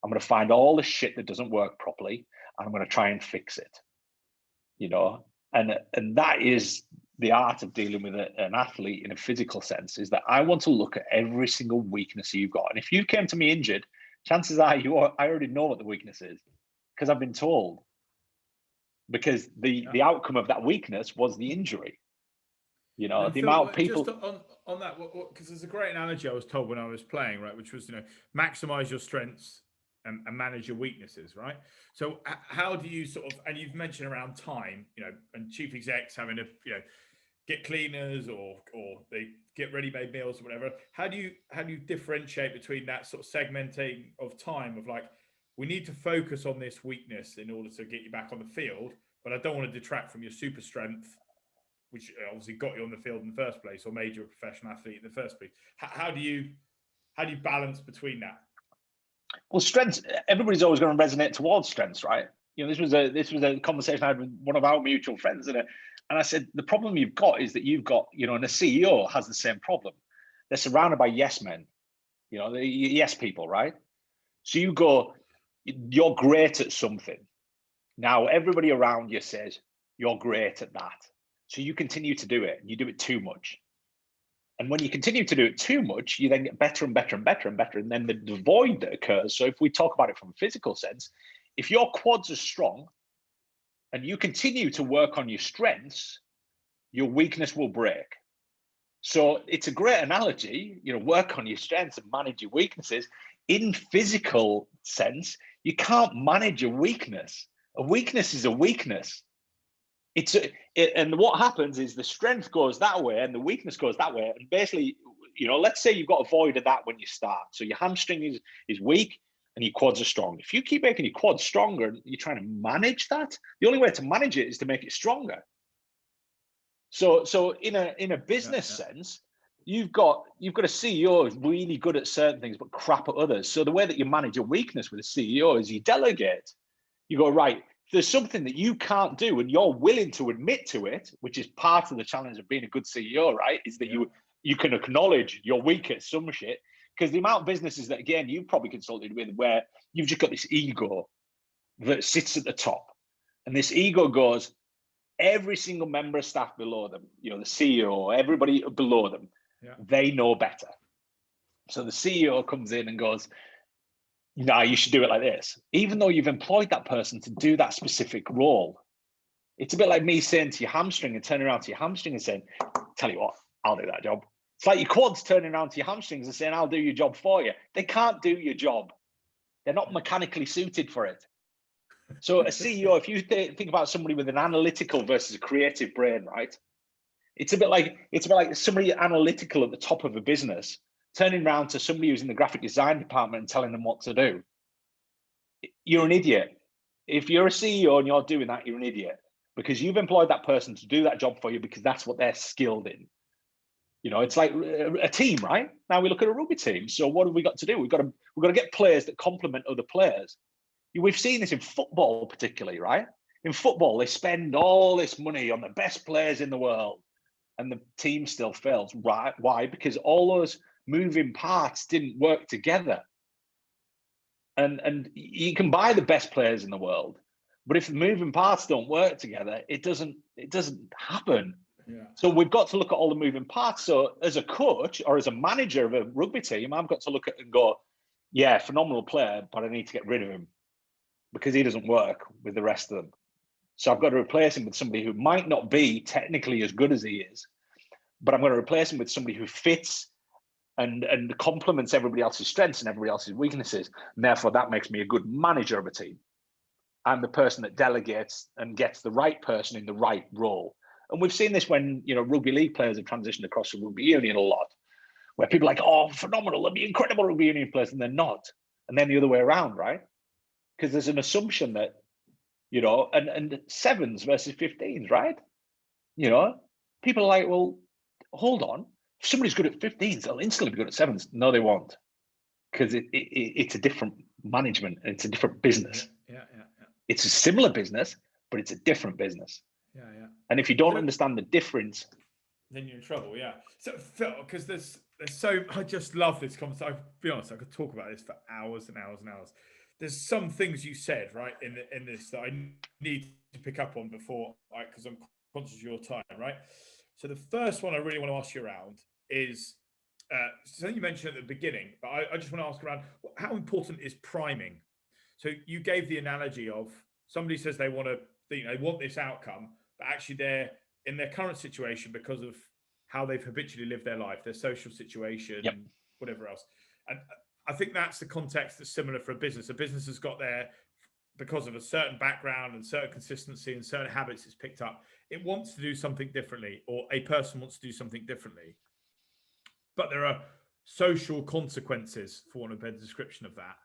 S2: I'm going to find all the shit that doesn't work properly, and I'm going to try and fix it. And that is the art of dealing with an athlete in a physical sense, is that I want to look at every single weakness you've got. And if you came to me injured, chances are I already know what the weakness is, because I've been told. Because the outcome of that weakness was the injury. You know, the amount of people.
S1: Just on that, because there's a great analogy I was told when I was playing, right, which was, maximize your strengths and manage your weaknesses, right? So how do you sort of, and you've mentioned around time, and chief execs having to, get cleaners or they get ready-made meals or whatever. How do you differentiate between that sort of segmenting of time of like, we need to focus on this weakness in order to get you back on the field, but I don't want to detract from your super strength, which obviously got you on the field in the first place or made you a professional athlete in the first place. How do you balance between that?
S2: Well, strengths, everybody's always going to resonate towards strengths, right? This was a conversation I had with one of our mutual friends, and I said, the problem you've got is that you've got, and a CEO has the same problem. They're surrounded by yes men, the yes people, right? So you go, you're great at something. Now, everybody around you says, you're great at that. So you continue to do it, and you do it too much. And when you continue to do it too much, you then get better and better and better and better. And then the void that occurs. So if we talk about it from a physical sense, if your quads are strong and you continue to work on your strengths, your weakness will break. So it's a great analogy, work on your strengths and manage your weaknesses. In physical sense, you can't manage a weakness. A weakness is a weakness. And what happens is the strength goes that way and the weakness goes that way. And basically, let's say you've got a void of that when you start. So your hamstring is weak and your quads are strong. If you keep making your quads stronger and you're trying to manage that, the only way to manage it is to make it stronger. So in a business sense, you've got a CEO who's really good at certain things but crap at others. So the way that you manage a weakness with a CEO is you delegate. You go, right, if there's something that you can't do and you're willing to admit to it, which is part of the challenge of being a good CEO, right? Is that you can acknowledge you're weak at some shit. Because the amount of businesses that, again, you've probably consulted with where you've just got this ego that sits at the top. And this ego goes, every single member of staff below them, the CEO, everybody below them, they know better. So the CEO comes in and goes, nah, you should do it like this. Even though you've employed that person to do that specific role. It's a bit like me saying to your hamstring and turning around to your hamstring and saying, tell you what, I'll do that job. It's like your quads turning around to your hamstrings and saying, I'll do your job for you. They can't do your job. They're not mechanically suited for it. So a CEO, if you think about somebody with an analytical versus a creative brain, right? It's a bit like somebody analytical at the top of a business turning around to somebody who's in the graphic design department and telling them what to do. You're an idiot. If you're a CEO and you're doing that, you're an idiot because you've employed that person to do that job for you because that's what they're skilled in. It's like a team, right? Now we look at a rugby team. So what have we got to do? We've got to get players that complement other players. We've seen this in football particularly, right? In football, they spend all this money on the best players in the world and the team still fails. Right? Why? Because all those moving parts didn't work together. And you can buy the best players in the world, but if the moving parts don't work together, it doesn't happen. Yeah. So we've got to look at all the moving parts. So as a coach or as a manager of a rugby team, I've got to look at and go, yeah, phenomenal player, but I need to get rid of him because he doesn't work with the rest of them. So I've got to replace him with somebody who might not be technically as good as he is, but I'm going to replace him with somebody who fits and complements everybody else's strengths and everybody else's weaknesses. And therefore, that makes me a good manager of a team. I'm the person that delegates and gets the right person in the right role. And we've seen this when, rugby league players have transitioned across to rugby union a lot, where people are like, oh, phenomenal, they'll be incredible rugby union players, and they're not. And then the other way around, right? Because there's an assumption that, and 7s versus 15s, right? People are like, well, hold on. If somebody's good at 15s, they'll instantly be good at 7s. No, they won't. Because it's a different management and it's a different business. Yeah. It's a similar business, but it's a different business. Yeah. And if you don't understand the difference,
S1: then you're in trouble. Yeah. So Phil, because there's so, I just love this conversation. I'll be honest, I could talk about this for hours and hours and hours. There's some things you said right in this that I need to pick up on before, because I'm conscious of your time, right? So the first one I really want to ask you around is something you mentioned at the beginning, but I just want to ask around how important is priming? So you gave the analogy of somebody says they want to, they want this outcome, but actually they're in their current situation because of how they've habitually lived their life, their social situation,
S2: Yep.
S1: whatever else. And I think that's the context that's similar for a business. A business has got there because of a certain background and certain consistency and certain habits it's picked up. It wants to do something differently, or a person wants to do something differently. But there are social consequences, for want of a better description of that.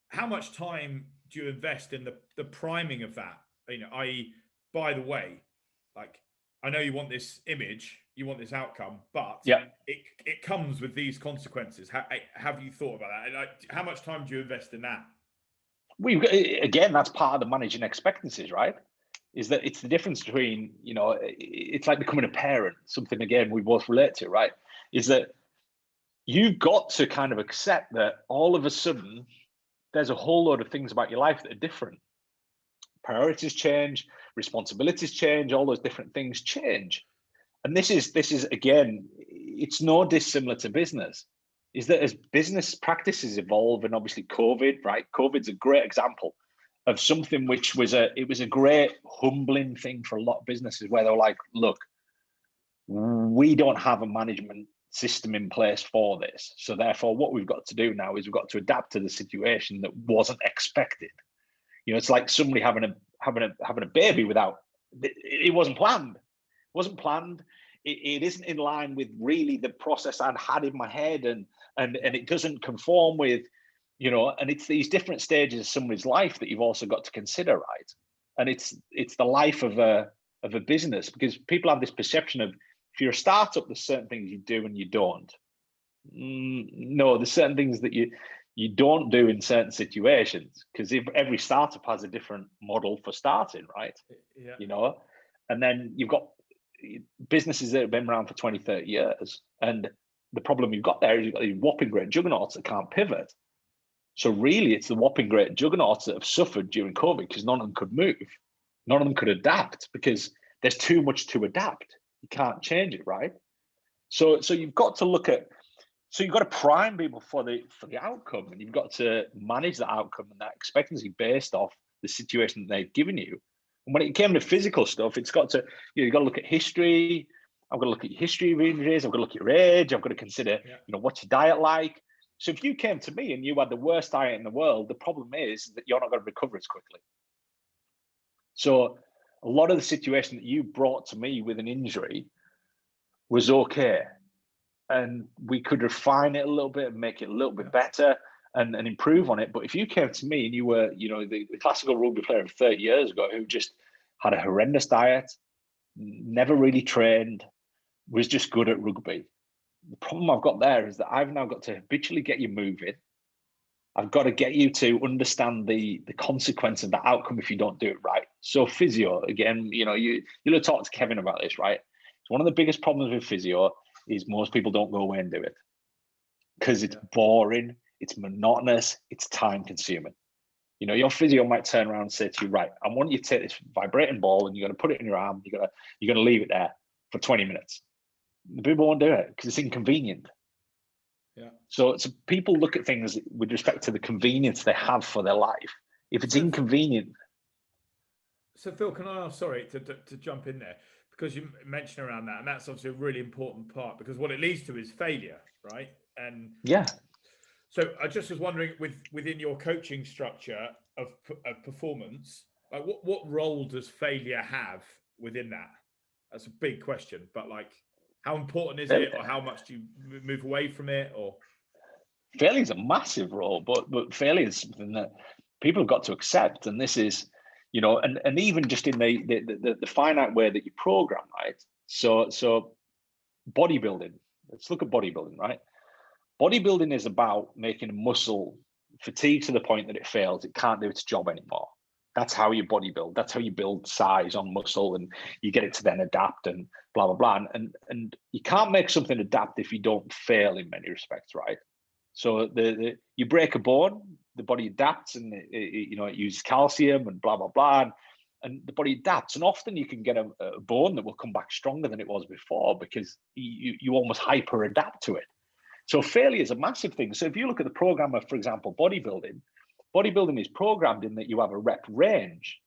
S1: How much time do you invest in the priming of that? I.e., by the way, like, I know you want this image, you want this outcome, but it comes with these consequences. Have you thought about that? Like, how much time do you invest in that?
S2: Again, that's part of the managing expectancies, right? Is that it's the difference between, it's like becoming a parent, something, again, we both relate to, right? Is that you've got to kind of accept that all of a sudden there's a whole load of things about your life that are different. Priorities change, responsibilities change, all those different things change. And this is again, it's no dissimilar to business. Is that as business practices evolve, and obviously COVID, right? COVID's a great example of something which was a great humbling thing for a lot of businesses, where they're like, look, we don't have a management system in place for this. So therefore, what we've got to do now is we've got to adapt to the situation that wasn't expected. It's like somebody having a baby without, it wasn't planned. It isn't in line with really the process I'd had in my head, and it doesn't conform with, and it's these different stages of somebody's life that you've also got to consider, right? And it's the life of a business, because people have this perception of, if you're a startup, there's certain things you do and you don't. No, there's certain things that you don't do in certain situations, because if every startup has a different model for starting, right?
S1: Yeah.
S2: And then you've got businesses that have been around for 20, 30 years. And the problem you've got there is you've got these whopping great juggernauts that can't pivot. So really, it's the whopping great juggernauts that have suffered during COVID, because none of them could move. None of them could adapt, because there's too much to adapt. You can't change it, right? So you've got to look at, so you've got to prime people for the outcome, and you've got to manage the outcome and that expectancy based off the situation that they've given you. And when it came to physical stuff, it's got to, you've got to look at history. I've got to look at your history of injuries. I've got to look at your age. I've got to consider, what's your diet like? So if you came to me and you had the worst diet in the world, the problem is that you're not going to recover as quickly. So a lot of the situation that you brought to me with an injury was okay. And we could refine it a little bit and make it a little bit better and improve on it. But if you came to me and you were, the classical rugby player of 30 years ago who just had a horrendous diet, never really trained, was just good at rugby. The problem I've got there is that I've now got to habitually get you moving. I've got to get you to understand the consequence of the outcome if you don't do it right. So physio, again, you'll have talked to Kevin about this, right? It's one of the biggest problems with physio is most people don't go away and do it, because it's boring, it's monotonous, it's time consuming. Your physio might turn around and say to you, right, I want you to take this vibrating ball and you're going to put it in your arm, you're going to leave it there for 20 minutes. The people won't do it because it's inconvenient.
S1: Yeah.
S2: So people look at things with respect to the convenience they have for their life. If it's inconvenient.
S1: So Phil, can I ask, sorry to jump in there, because you mentioned around that, and that's obviously a really important part, because what it leads to is failure, right? And so I just was wondering, within your coaching structure of performance, like what role does failure have within that? That's a big question, but like, how important is it, or how much do you move away from it? Or
S2: failure is a massive role, but failure is something that people have got to accept, and this is, and even just in the finite way that you program, right? So bodybuilding. Let's look at bodybuilding, right? Bodybuilding is about making a muscle fatigue to the point that it fails. It can't do its job anymore. That's how you bodybuild. That's how you build size on muscle, and you get it to then adapt and blah, blah, blah. And you can't make something adapt if you don't fail in many respects, right? So you break a bone, the body adapts, and it uses calcium and blah, blah, blah. And the body adapts. And often you can get a bone that will come back stronger than it was before, because you almost hyper adapt to it. So failure is a massive thing. So if you look at the program of, for example, bodybuilding, Bodybuilding is programmed in that you have a rep range.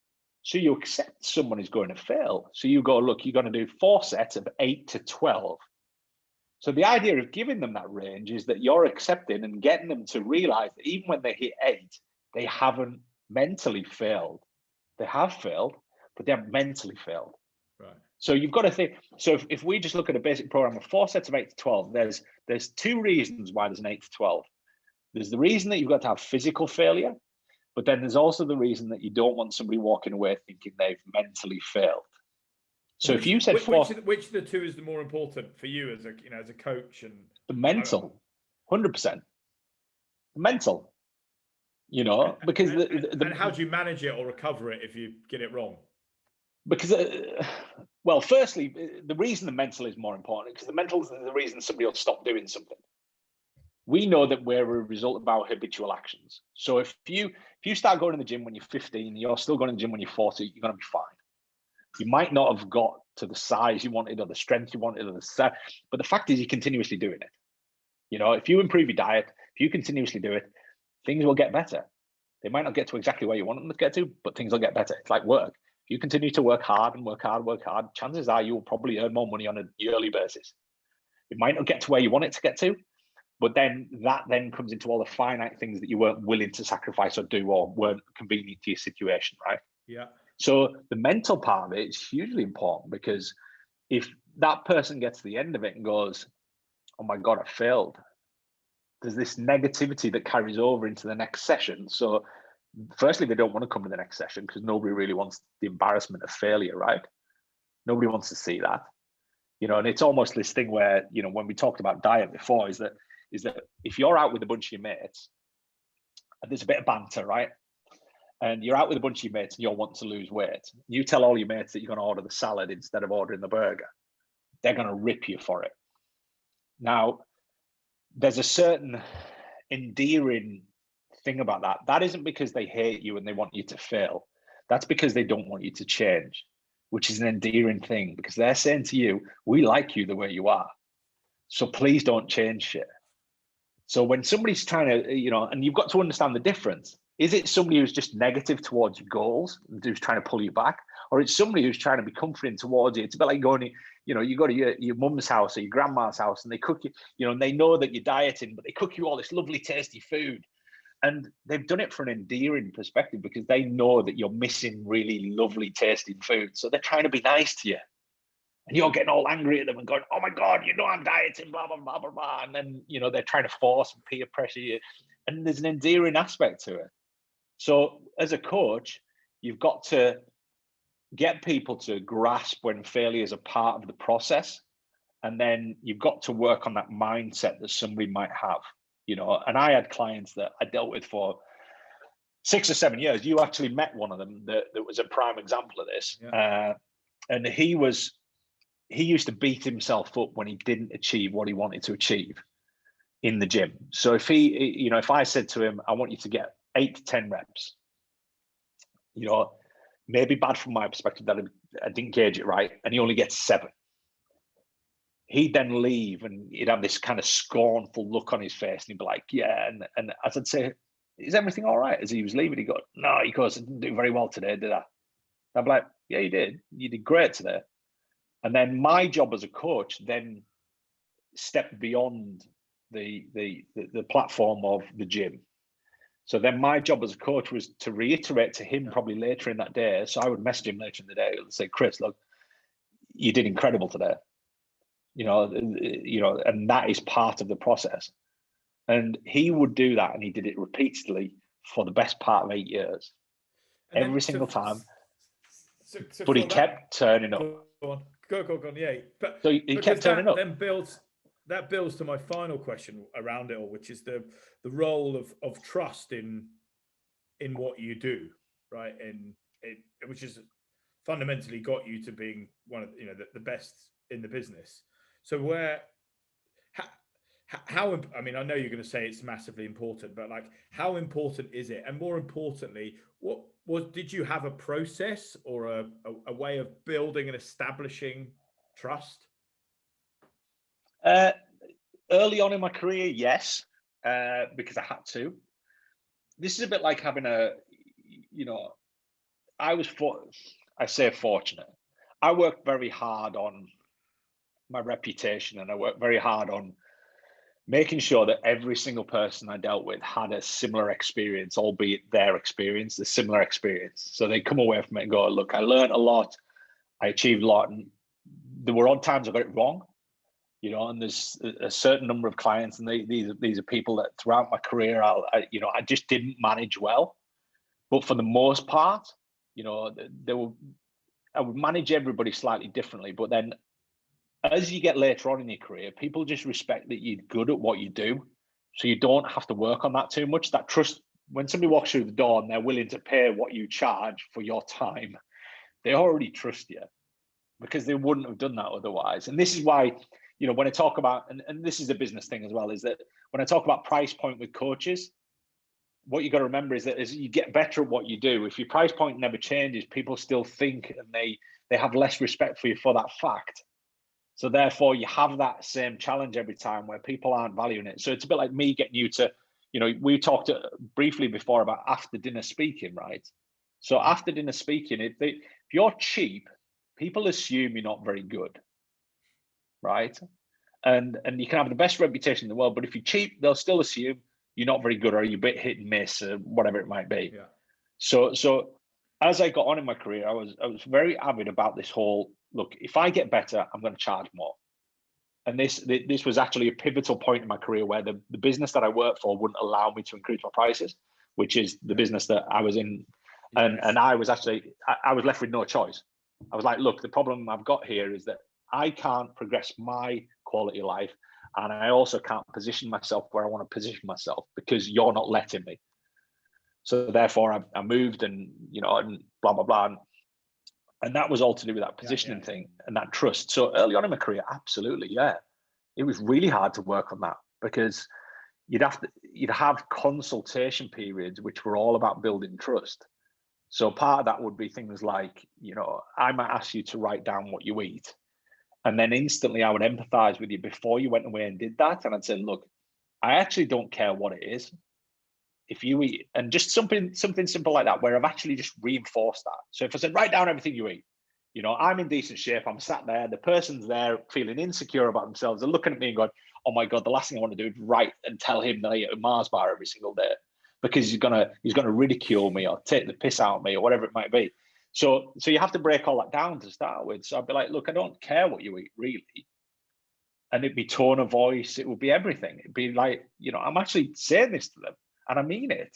S2: So you accept someone is going to fail. So you go, look, you're going to do 4 sets of 8 to 12. So the idea of giving them that range is that you're accepting and getting them to realize that even when they hit 8, they haven't mentally failed. They have failed, but they haven't mentally failed.
S1: Right.
S2: So you've got to think. So if we just look at a basic program of 4 sets of 8 to 12, there's 2 reasons why there's an 8 to 12. There's the reason that you've got to have physical failure, but then there's also the reason that you don't want somebody walking away thinking they've mentally failed. So if you said
S1: which of the 2 is the more important for you as a coach? And
S2: the mental, 100%. The mental, because
S1: and how do you manage it or recover it if you get it wrong?
S2: Because, well, firstly, the reason the mental is more important, because the mental is the reason somebody will stop doing something. We know that we're a result of our habitual actions. So if you start going to the gym when you're 15, you're still going to the gym when you're 40, you're going to be fine. You might not have got to the size you wanted or the strength you wanted, but the fact is you're continuously doing it. If you improve your diet, if you continuously do it, things will get better. They might not get to exactly where you want them to get to, but things will get better. It's like work. If you continue to work hard and work hard, chances are you will probably earn more money on a yearly basis. It might not get to where you want it to get to, but then that comes into all the finite things that you weren't willing to sacrifice or do or weren't convenient to your situation, right?
S1: Yeah.
S2: So the mental part of it is hugely important, because if that person gets to the end of it and goes, oh my God, I failed, there's this negativity that carries over into the next session. So firstly, they don't want to come to the next session because nobody really wants the embarrassment of failure, right? Nobody wants to see that. And it's almost this thing where, when we talked about diet before, is that if you're out with a bunch of your mates and there's a bit of banter, right? And you're out with a bunch of your mates and you're wanting to lose weight, you tell all your mates that you're going to order the salad instead of ordering the burger, they're going to rip you for it. Now, there's a certain endearing thing about that. That isn't because they hate you and they want you to fail. That's because they don't want you to change, which is an endearing thing, because they're saying to you, we like you the way you are, so please don't change shit. So when somebody's trying to, and you've got to understand the difference. Is it somebody who's just negative towards your goals and who's trying to pull you back? Or it's somebody who's trying to be comforting towards you? It's a bit like going, you go to your mum's house or your grandma's house and they cook you, and they know that you're dieting, but they cook you all this lovely, tasty food. And they've done it for an endearing perspective because they know that you're missing really lovely, tasting food. So they're trying to be nice to you. And you're getting all angry at them and going, oh my God, I'm dieting, blah, blah, blah, blah, blah. And then, they're trying to force and peer pressure you. And there's an endearing aspect to it. So as a coach, you've got to get people to grasp when failure is a part of the process. And then you've got to work on that mindset that somebody might have, and I had clients that I dealt with for 6 or 7 years. You actually met one of them that was a prime example of this. Yeah. And he used to beat himself up when he didn't achieve what he wanted to achieve in the gym. So if I said to him, I want you to get 8 to 10 reps, maybe bad from my perspective that I didn't gauge it right, and he only gets 7. He'd then leave and he'd have this kind of scornful look on his face and he'd be like, yeah. And as I'd say, is everything all right? As he was leaving, he'd go, no, he goes, I didn't do very well today, did I? I'd be like, yeah, you did. You did great today. And then my job as a coach then stepped beyond the platform of the gym. So then my job as a coach was to reiterate to him probably later in that day. So I would message him later in the day and say, Chris, look, you did incredible today. And that is part of the process. And he would do that, and he did it repeatedly for the best part of 8 years, every single time. But he kept turning up.
S1: Go on, yeah. But
S2: so he kept turning up.
S1: Then builds to my final question around it all, which is the role of trust in what you do, right? And which is fundamentally got you to being one of the best in the business. So how I mean, I know you're going to say it's massively important, but like, how important is it? And more importantly, did you have a process or a way of building and establishing trust?
S2: Early on in my career, yes, because I had to. this is a bit like having a, you know, I say fortunate. I worked very hard on my reputation, and I worked very hard on making sure that every single person I dealt with had a similar experience, albeit their experience, a similar experience. So they come away from it and go, look, I learned a lot, I achieved a lot, and there were odd times I got it wrong, you know, and there's a certain number of clients, and these are people that throughout my career, I just didn't manage well. But for the most part, you know, I would manage everybody slightly differently. But then as you get later on in your career, people just respect that you're good at what you do. So you don't have to work on that too much. That trust, when somebody walks through the door and they're willing to pay what you charge for your time, they already trust you, because they wouldn't have done that otherwise. And this is why, you know, when I talk about, and this is a business thing as well, is that when I talk about price point with coaches, what you got to remember is that as you get better at what you do, if your price point never changes, people still think, and they have less respect for you for that fact. So therefore, you have that same challenge every time where people aren't valuing it. So it's a bit like me getting you to, you know, we talked briefly before about after dinner speaking, right? So after dinner speaking, if you're cheap, people assume you're not very good, right? And you can have the best reputation in the world, but if you're cheap, they'll still assume you're not very good, or you're a bit hit and miss, or whatever it might be.
S1: Yeah.
S2: So as I got on in my career, I was very avid about this whole, look, if I get better, I'm going to charge more. And this was actually a pivotal point in my career where the business that I worked for wouldn't allow me to increase my prices, which is the business that I was in. And I was left with no choice. I was like, look, the problem I've got here is that I can't progress my quality of life, and I also can't position myself where I want to position myself because you're not letting me. So therefore I moved, and, you know, and blah, blah, blah. And that was all to do with that positioning thing and that trust. So early on in my career, absolutely, yeah. It was really hard to work on that, because you'd have consultation periods which were all about building trust. So part of that would be things like, you know, I might ask you to write down what you eat, and then instantly I would empathize with you before you went away and did that. And I'd say, look, I actually don't care what it is. If you eat, and just something simple like that, where I've actually just reinforced that. So if I said, write down everything you eat, you know, I'm in decent shape, I'm sat there, the person's there feeling insecure about themselves, they're looking at me and going, oh my God, the last thing I want to do is write and tell him that I eat a Mars bar every single day, because he's gonna ridicule me or take the piss out of me or whatever it might be. So you have to break all that down to start with. So I'd be like, look, I don't care what you eat, really. And it'd be tone of voice, it would be everything. It'd be like, you know, I'm actually saying this to them, and I mean it.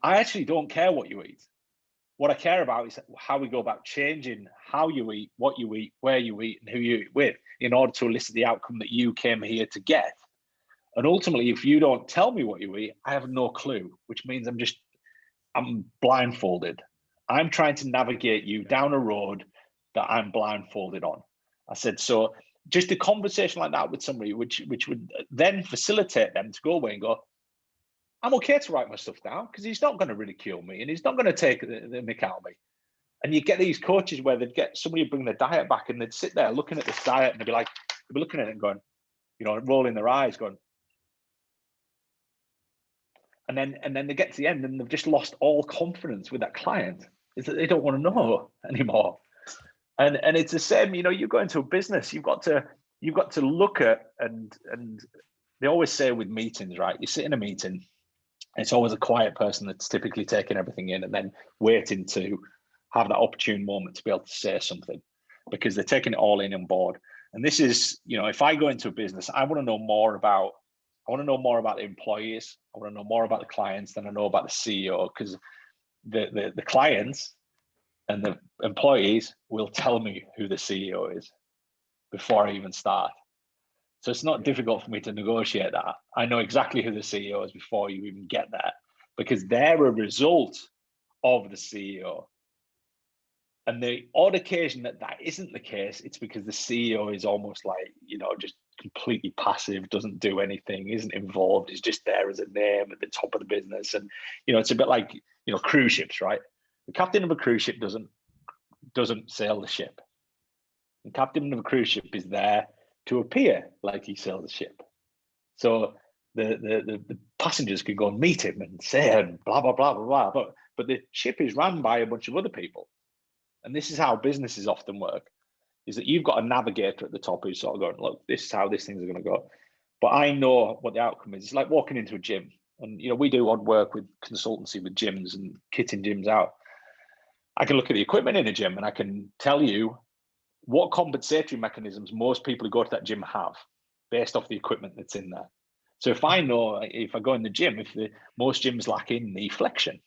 S2: I actually don't care what you eat. What I care about is how we go about changing how you eat, what you eat, where you eat, and who you eat with, in order to elicit the outcome that you came here to get. And ultimately, if you don't tell me what you eat, I have no clue, which means I'm blindfolded. I'm trying to navigate you down a road that I'm blindfolded on. I said, so just a conversation like that with somebody, which would then facilitate them to go away and go, I'm okay to write my stuff down, because he's not going to ridicule me, and he's not going to take the mick out of me. And you get these coaches where they'd get somebody to bring their diet back, and they'd sit there looking at this diet, and they'd be looking at it and going, you know, rolling their eyes, going, and then they get to the end and they've just lost all confidence with that client. Is that they don't want to know anymore. And it's the same, you know, you go into a business, you've got to look at, and they always say with meetings, right? You sit in a meeting, it's always a quiet person that's typically taking everything in and then waiting to have that opportune moment to be able to say something, because they're taking it all in on board. And this is, you know, if I go into a business, I want to know more about the employees. I want to know more about the clients than I know about the CEO, because the clients and the employees will tell me who the CEO is before I even start. So it's not difficult for me to negotiate that. I know exactly who the CEO is before you even get there, because they're a result of the CEO. And the odd occasion that isn't the case, it's because the CEO is almost like, you know, just completely passive, doesn't do anything, isn't involved, is just there as a name at the top of the business. And, you know, it's a bit like, you know, cruise ships, right? The captain of a cruise ship doesn't sail the ship. The captain of a cruise ship is there to appear like he sails the ship. So the passengers could go and meet him and say and blah blah blah blah blah. But the ship is run by a bunch of other people, and this is how businesses often work: is that you've got a navigator at the top who's sort of going, look, this is how these things are going to go. But I know what the outcome is. It's like walking into a gym, and we do odd work with consultancy with gyms and kitting gyms out. I can look at the equipment in a gym and I can tell you what compensatory mechanisms most people who go to that gym have based off the equipment that's in there. So if I know, if I go in the gym, most gyms lack in knee flexion.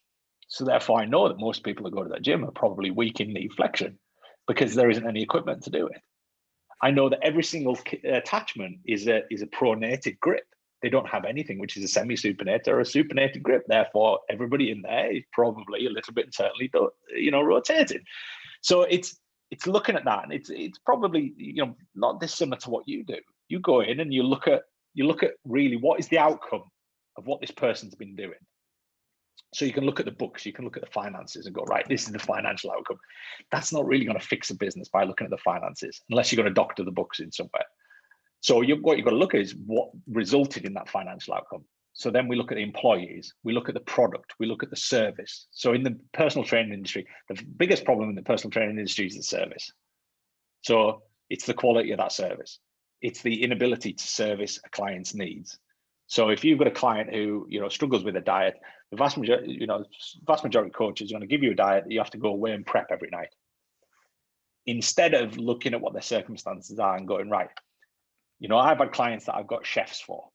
S2: So therefore I know that most people who go to that gym are probably weak in knee flexion because there isn't any equipment to do it. I know that every single attachment is a pronated grip. They don't have anything which is a semi-supinated or a supinated grip. Therefore, everybody in there is probably a little bit internally, rotated. So it's looking at that, and it's probably not dissimilar to what you do. You go in and you look at really what is the outcome of what this person's been doing. So you can look at the books, you can look at the finances and go, right, this is the financial outcome. That's not really going to fix a business by looking at the finances, unless you're going to doctor the books in somewhere. So what you've got to look at is what resulted in that financial outcome. So then we look at the employees, we look at the product, we look at the service. So in the personal training industry, the biggest problem in the personal training industry is the service. So it's the quality of that service. It's the inability to service a client's needs. So if you've got a client who struggles with a diet, the vast majority of coaches are going to give you a diet that you have to go away and prep every night, instead of looking at what their circumstances are and going, right, I've had clients that I've got chefs for.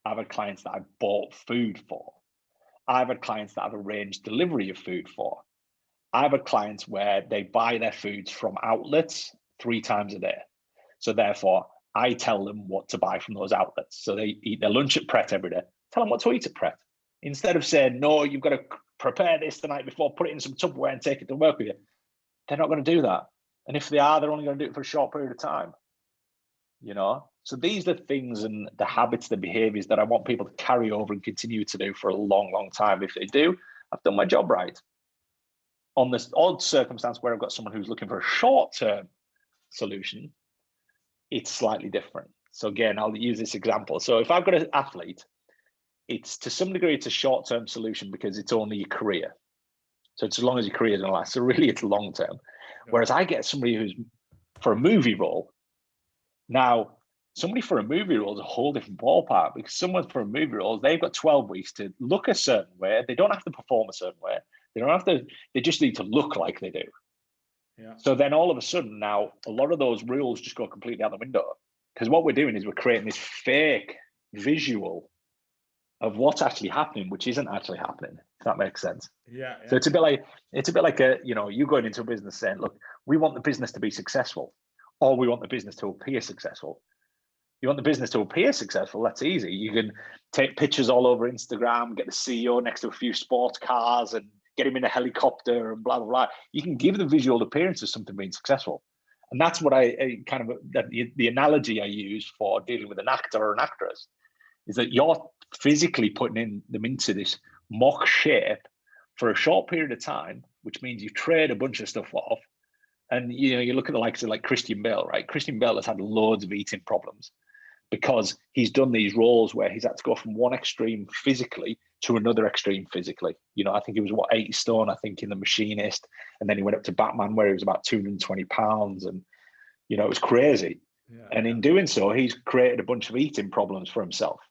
S2: I've had clients that I've bought food for. I've had clients that I've arranged delivery of food for. I've had clients where they buy their foods from outlets 3 times a day. So therefore, I tell them what to buy from those outlets. So they eat their lunch at Pret every day. Tell them what to eat at Pret. Instead of saying, no, you've got to prepare this the night before, put it in some Tupperware and take it to work with you. They're not going to do that. And if they are, they're only going to do it for a short period of time. So these are the things and the habits, the behaviors that I want people to carry over and continue to do for a long, long time. If they do, I've done my job right. On this odd circumstance where I've got someone who's looking for a short-term solution, it's slightly different. So again, I'll use this example. So if I've got an athlete, it's to some degree, it's a short-term solution because it's only your career. So it's as long as your career is going to last. So really it's long-term. Whereas I get somebody who's for a movie role. Now, somebody for a movie role is a whole different ballpark, because someone for a movie role, they've got 12 weeks to look a certain way. They don't have to perform a certain way. They just need to look like they do. Yeah. So then all of a sudden now, a lot of those rules just go completely out the window, because what we're doing is we're creating this fake visual of what's actually happening, which isn't actually happening, if that makes sense.
S1: Yeah.
S2: So it's a bit like you going into a business saying, look, we want the business to be successful, or we want the business to appear successful. You want the business to appear successful, that's easy. You can take pictures all over Instagram, get the CEO next to a few sports cars and get him in a helicopter and blah, blah, blah. You can give the visual appearance of something being successful. And that's what the analogy I use for dealing with an actor or an actress is that you're physically putting them into this mock shape for a short period of time, which means you trade a bunch of stuff off. And you look at the likes of like Christian Bale, right? Christian Bale has had loads of eating problems because he's done these roles where he's had to go from one extreme physically to another extreme physically. I think he was 80 stone, I think, in The Machinist. And then he went up to Batman where he was about 220 pounds. And, it was crazy. Yeah, and in doing so, he's created a bunch of eating problems for himself,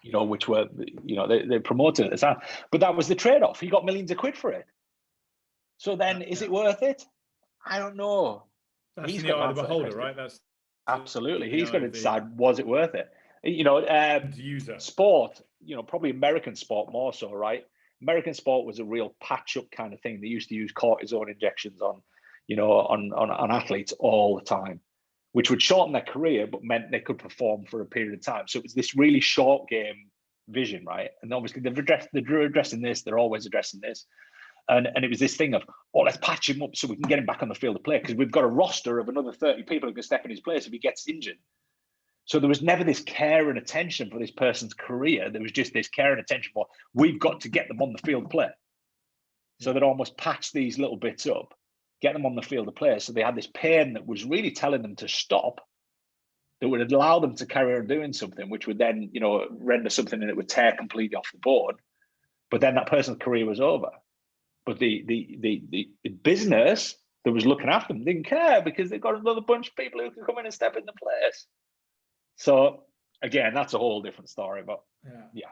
S2: which were, they promoted it as that. But that was the trade-off. He got millions of quid for it. So then is it worth it? I don't know.
S1: That's in the eye of the beholder, right? That's
S2: absolutely. He's going to decide, was it worth it?
S1: User
S2: sport, probably American sport more so, right? American sport was a real patch-up kind of thing. They used to use cortisone injections on athletes all the time, which would shorten their career, but meant they could perform for a period of time. So it was this really short game vision, right? And obviously they're addressing this. They're always addressing this. And it was this thing of, let's patch him up so we can get him back on the field of play, because we've got a roster of another 30 people who can step in his place if he gets injured. So there was never this care and attention for this person's career. There was just this care and attention for, we've got to get them on the field of play. So they'd almost patch these little bits up, get them on the field of play. So they had this pain that was really telling them to stop, that would allow them to carry on doing something, which would then, render something that would tear completely off the board. But then that person's career was over. But the business that was looking after them didn't care, because they've got another bunch of people who can come in and step into place. So again, that's a whole different story. But
S1: yeah.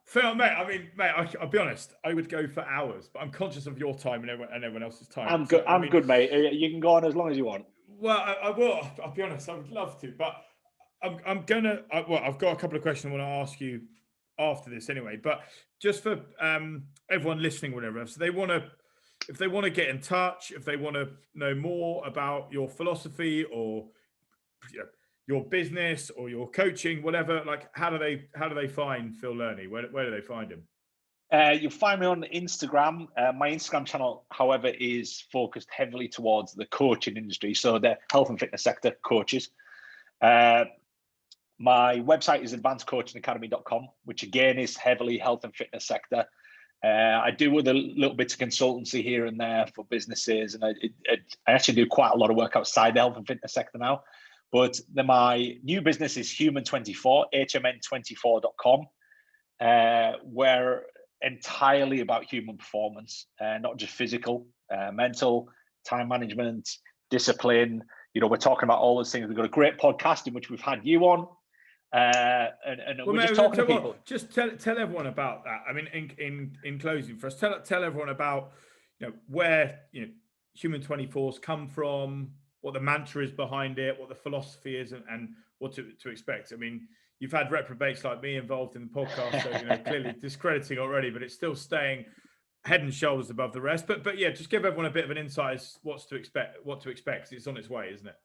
S1: Phil, mate. I mean, mate, I'll be honest. I would go for hours, but I'm conscious of your time and everyone else's time.
S2: I'm good. I'm good, mate. You can go on as long as you want.
S1: Well, I will. I'll be honest. I would love to, but I've got a couple of questions I want to ask you after this anyway. But just for everyone listening, whatever, so if they want to get in touch, if they want to know more about your philosophy or your business or your coaching, whatever, like how do they find Phil Learney? Where do they find him?
S2: You'll find me on Instagram. My Instagram channel, however, is focused heavily towards the coaching industry, so the health and fitness sector coaches. My website is advancedcoachingacademy.com, which again is heavily health and fitness sector. I do with a little bit of consultancy here and there for businesses, and I actually do quite a lot of work outside the health and fitness sector now. But my new business is Human24, HMN24.com, where entirely about human performance, not just physical, mental, time management, discipline. We're talking about all those things. We've got a great podcast in which we've had you on, and we're just talking to people.
S1: Just tell everyone about that. I mean, in closing for us, tell everyone about where Human24's come from, what the mantra is behind it, what the philosophy is, and what to expect. I mean, you've had reprobates like me involved in the podcast, so clearly discrediting already, but it's still staying head and shoulders above the rest. But yeah, just give everyone a bit of an insight as what to expect. It's on its way, isn't it?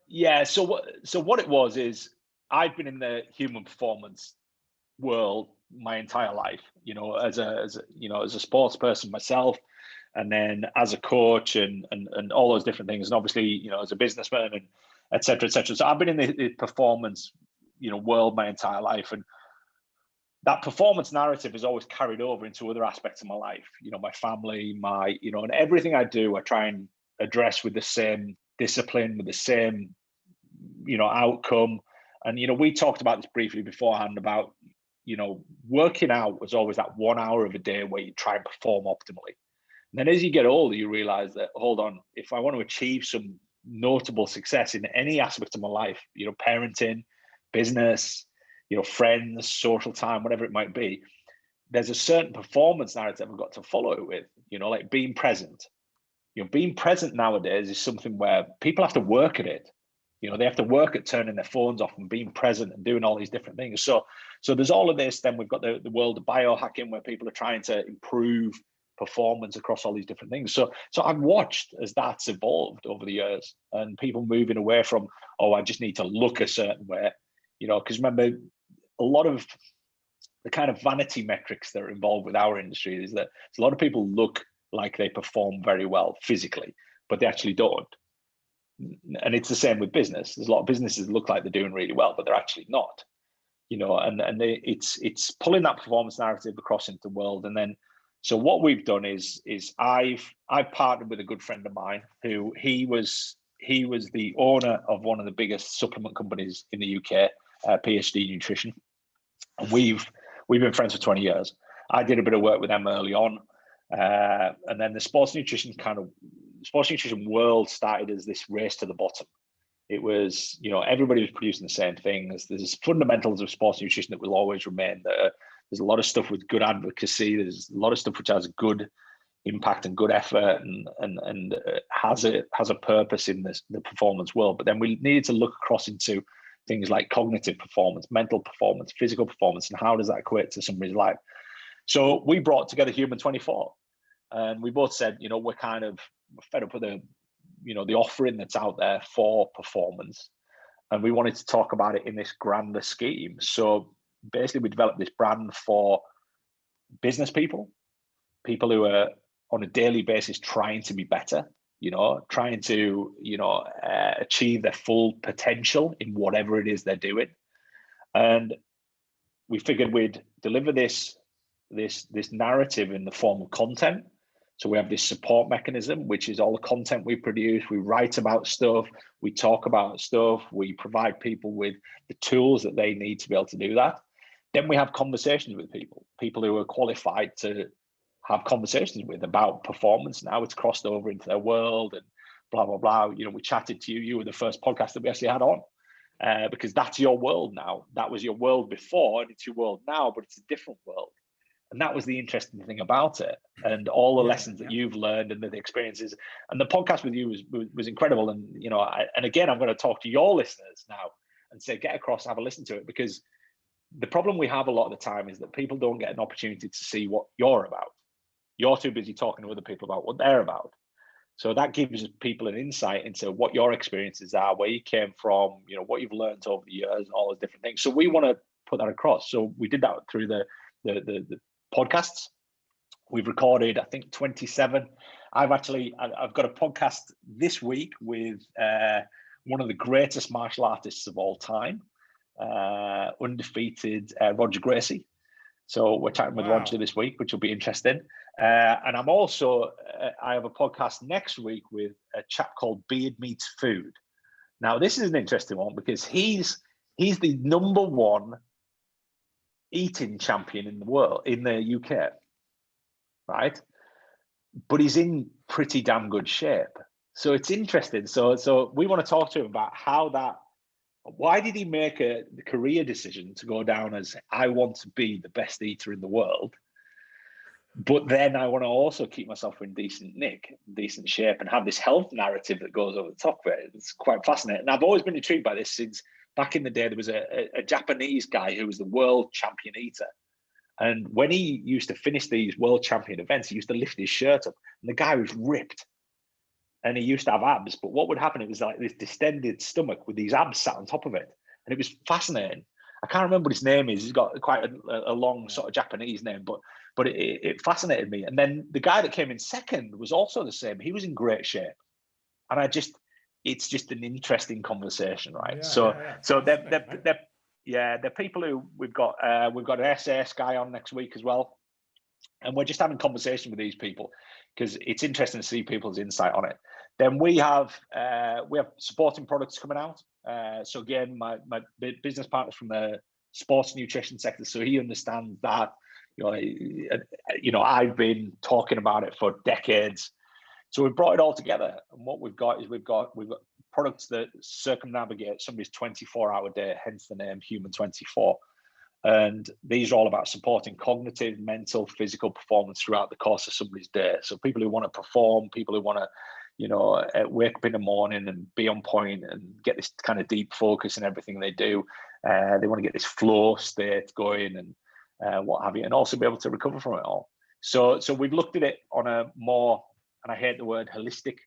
S2: Yeah. So what it was is, I've been in the human performance world my entire life. As a sports person myself, and then as a coach and all those different things, and obviously as a businessman and et cetera, et cetera. So I've been in the performance world my entire life, and that performance narrative is always carried over into other aspects of my life. My family, and everything I do, I try and address with the same discipline, with the same outcome. And we talked about this briefly beforehand about working out was always that 1 hour of a day where you try and perform optimally. And then as you get older, you realize that, hold on, if I want to achieve some notable success in any aspect of my life, parenting, business, friends, social time, whatever it might be, there's a certain performance narrative I've got to follow it with, like being present. Being present nowadays is something where people have to work at it. They have to work at turning their phones off and being present and doing all these different things. So there's all of this. Then we've got the world of biohacking, where people are trying to improve performance across all these different things. So I've watched as that's evolved over the years, and people moving away from, I just need to look a certain way, because remember, a lot of the kind of vanity metrics that are involved with our industry is that a lot of people look like they perform very well physically, but they actually don't. And it's the same with business. There's a lot of businesses that look like they're doing really well, but they're actually not. It's pulling that performance narrative across into the world. And then, so what we've done is I've partnered with a good friend of mine who he was the owner of one of the biggest supplement companies in the UK, PhD Nutrition. And we've been friends for 20 years. I did a bit of work with them early on. And then the sports nutrition world started as this race to the bottom. It was, everybody was producing the same things. There's fundamentals of sports nutrition that will always remain there. There's a lot of stuff with good advocacy. There's a lot of stuff which has good impact and good effort and has a purpose in the performance world. But then we needed to look across into things like cognitive performance, mental performance, physical performance, and how does that equate to somebody's life? So we brought together Human24, and we both said, we're kind of fed up with the offering that's out there for performance, and we wanted to talk about it in this grander scheme. So basically, we developed this brand for business people who are on a daily basis trying to be better, trying to achieve their full potential in whatever it is they're doing. And we figured we'd deliver this narrative in the form of content. So we have this support mechanism, which is all the content we produce. We write about stuff, we talk about stuff, we provide people with the tools that they need to be able to do that. Then we have conversations with people who are qualified to have conversations with about performance. Now it's crossed over into their world and blah, blah, blah. You know, we chatted to you. You were the first podcast that we actually had on because that's your world now. That was your world before and it's your world now, but it's a different world. And that was the interesting thing about it. And all the lessons that you've learned and the experiences. And the podcast with you was incredible. And, you know, and again, I'm going to talk to your listeners now and say, get across, have a listen to it, because the problem we have a lot of the time is that people don't get an opportunity to see what you're about. You're too busy talking to other people about what they're about. So that gives people an insight into what your experiences are, where you came from, you know, what you've learned over the years, and all those different things. So we want to put that across. So we did that through the podcasts. We've recorded, I think, 27. I've got a podcast this week with one of the greatest martial artists of all time, undefeated Roger Gracie. So we're chatting with Roger this week, which will be interesting. And I'm also, I have a podcast next week with a chap called Beard Meets Food. Now, this is an interesting one because he's the #1 eating champion in the world, in the UK, right? But he's in pretty damn good shape. So it's interesting. So we want to talk to him about why did he make the career decision to go down as, I want to be the best eater in the world, but then I want to also keep myself in decent shape and have this health narrative that goes over the top of it. It's quite fascinating. And I've always been intrigued by this since back in the day. There was a Japanese guy who was the world champion eater. And when he used to finish these world champion events, he used to lift his shirt up and the guy was ripped. And he used to have abs, but what would happen? It was like this distended stomach with these abs sat on top of it. And it was fascinating. I can't remember what his name is. He's got quite a long sort of Japanese name, but it fascinated me. And then the guy that came in second was also the same. He was in great shape. And it's just an interesting conversation, right? They're people who we've got an SAS guy on next week as well. And we're just having conversation with these people because it's interesting to see people's insight on it. Then we have supporting products coming out. So again, my business partner's from the sports nutrition sector, so he understands that. You know, I've been talking about it for decades. So we've brought it all together, and what we've got products that circumnavigate somebody's 24-hour day, hence the name Human 24. And these are all about supporting cognitive, mental, physical performance throughout the course of somebody's day. So people who want to perform, people who want to, you know, wake up in the morning and be on point and get this kind of deep focus in everything they do. They want to get this flow state going and what have you, and also be able to recover from it all. So we've looked at it on a more, and I hate the word holistic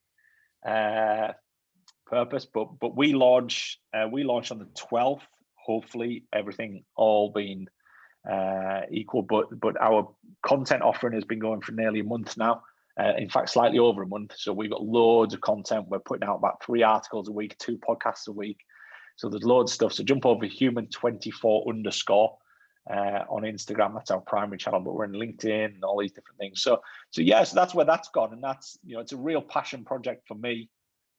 S2: purpose, but we launch on the 12th. Hopefully everything all being equal, but our content offering has been going for nearly a month now. In fact, slightly over a month. So we've got loads of content. We're putting out about 3 articles a week, 2 podcasts a week. So there's loads of stuff. So jump over human24_ on Instagram. That's our primary channel, but we're in LinkedIn and all these different things. So that's where that's gone. And that's, you know, it's a real passion project for me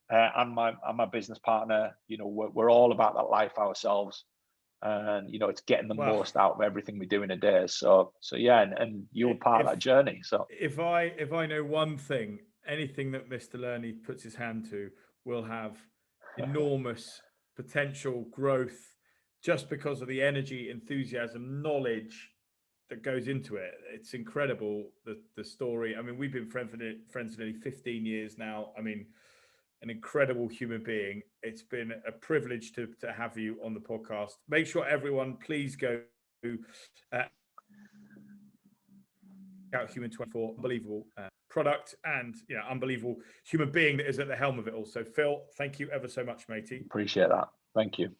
S2: and my business partner. You know, we're all about that life ourselves. And you know, it's getting the most out of everything we do in a day. So yeah, and you're part of that journey. So
S1: if I know one thing, anything that Mr. Learney puts his hand to will have enormous potential growth, just because of the energy, enthusiasm, knowledge that goes into it. It's incredible, the story. I mean, we've been friends for nearly 15 years now. I mean, an incredible human being. It's been a privilege to have you on the podcast. Make sure everyone, please go out Human 24, unbelievable product, and unbelievable human being that is at the helm of it all. So Phil, thank you ever so much, matey.
S2: Appreciate that. Thank you.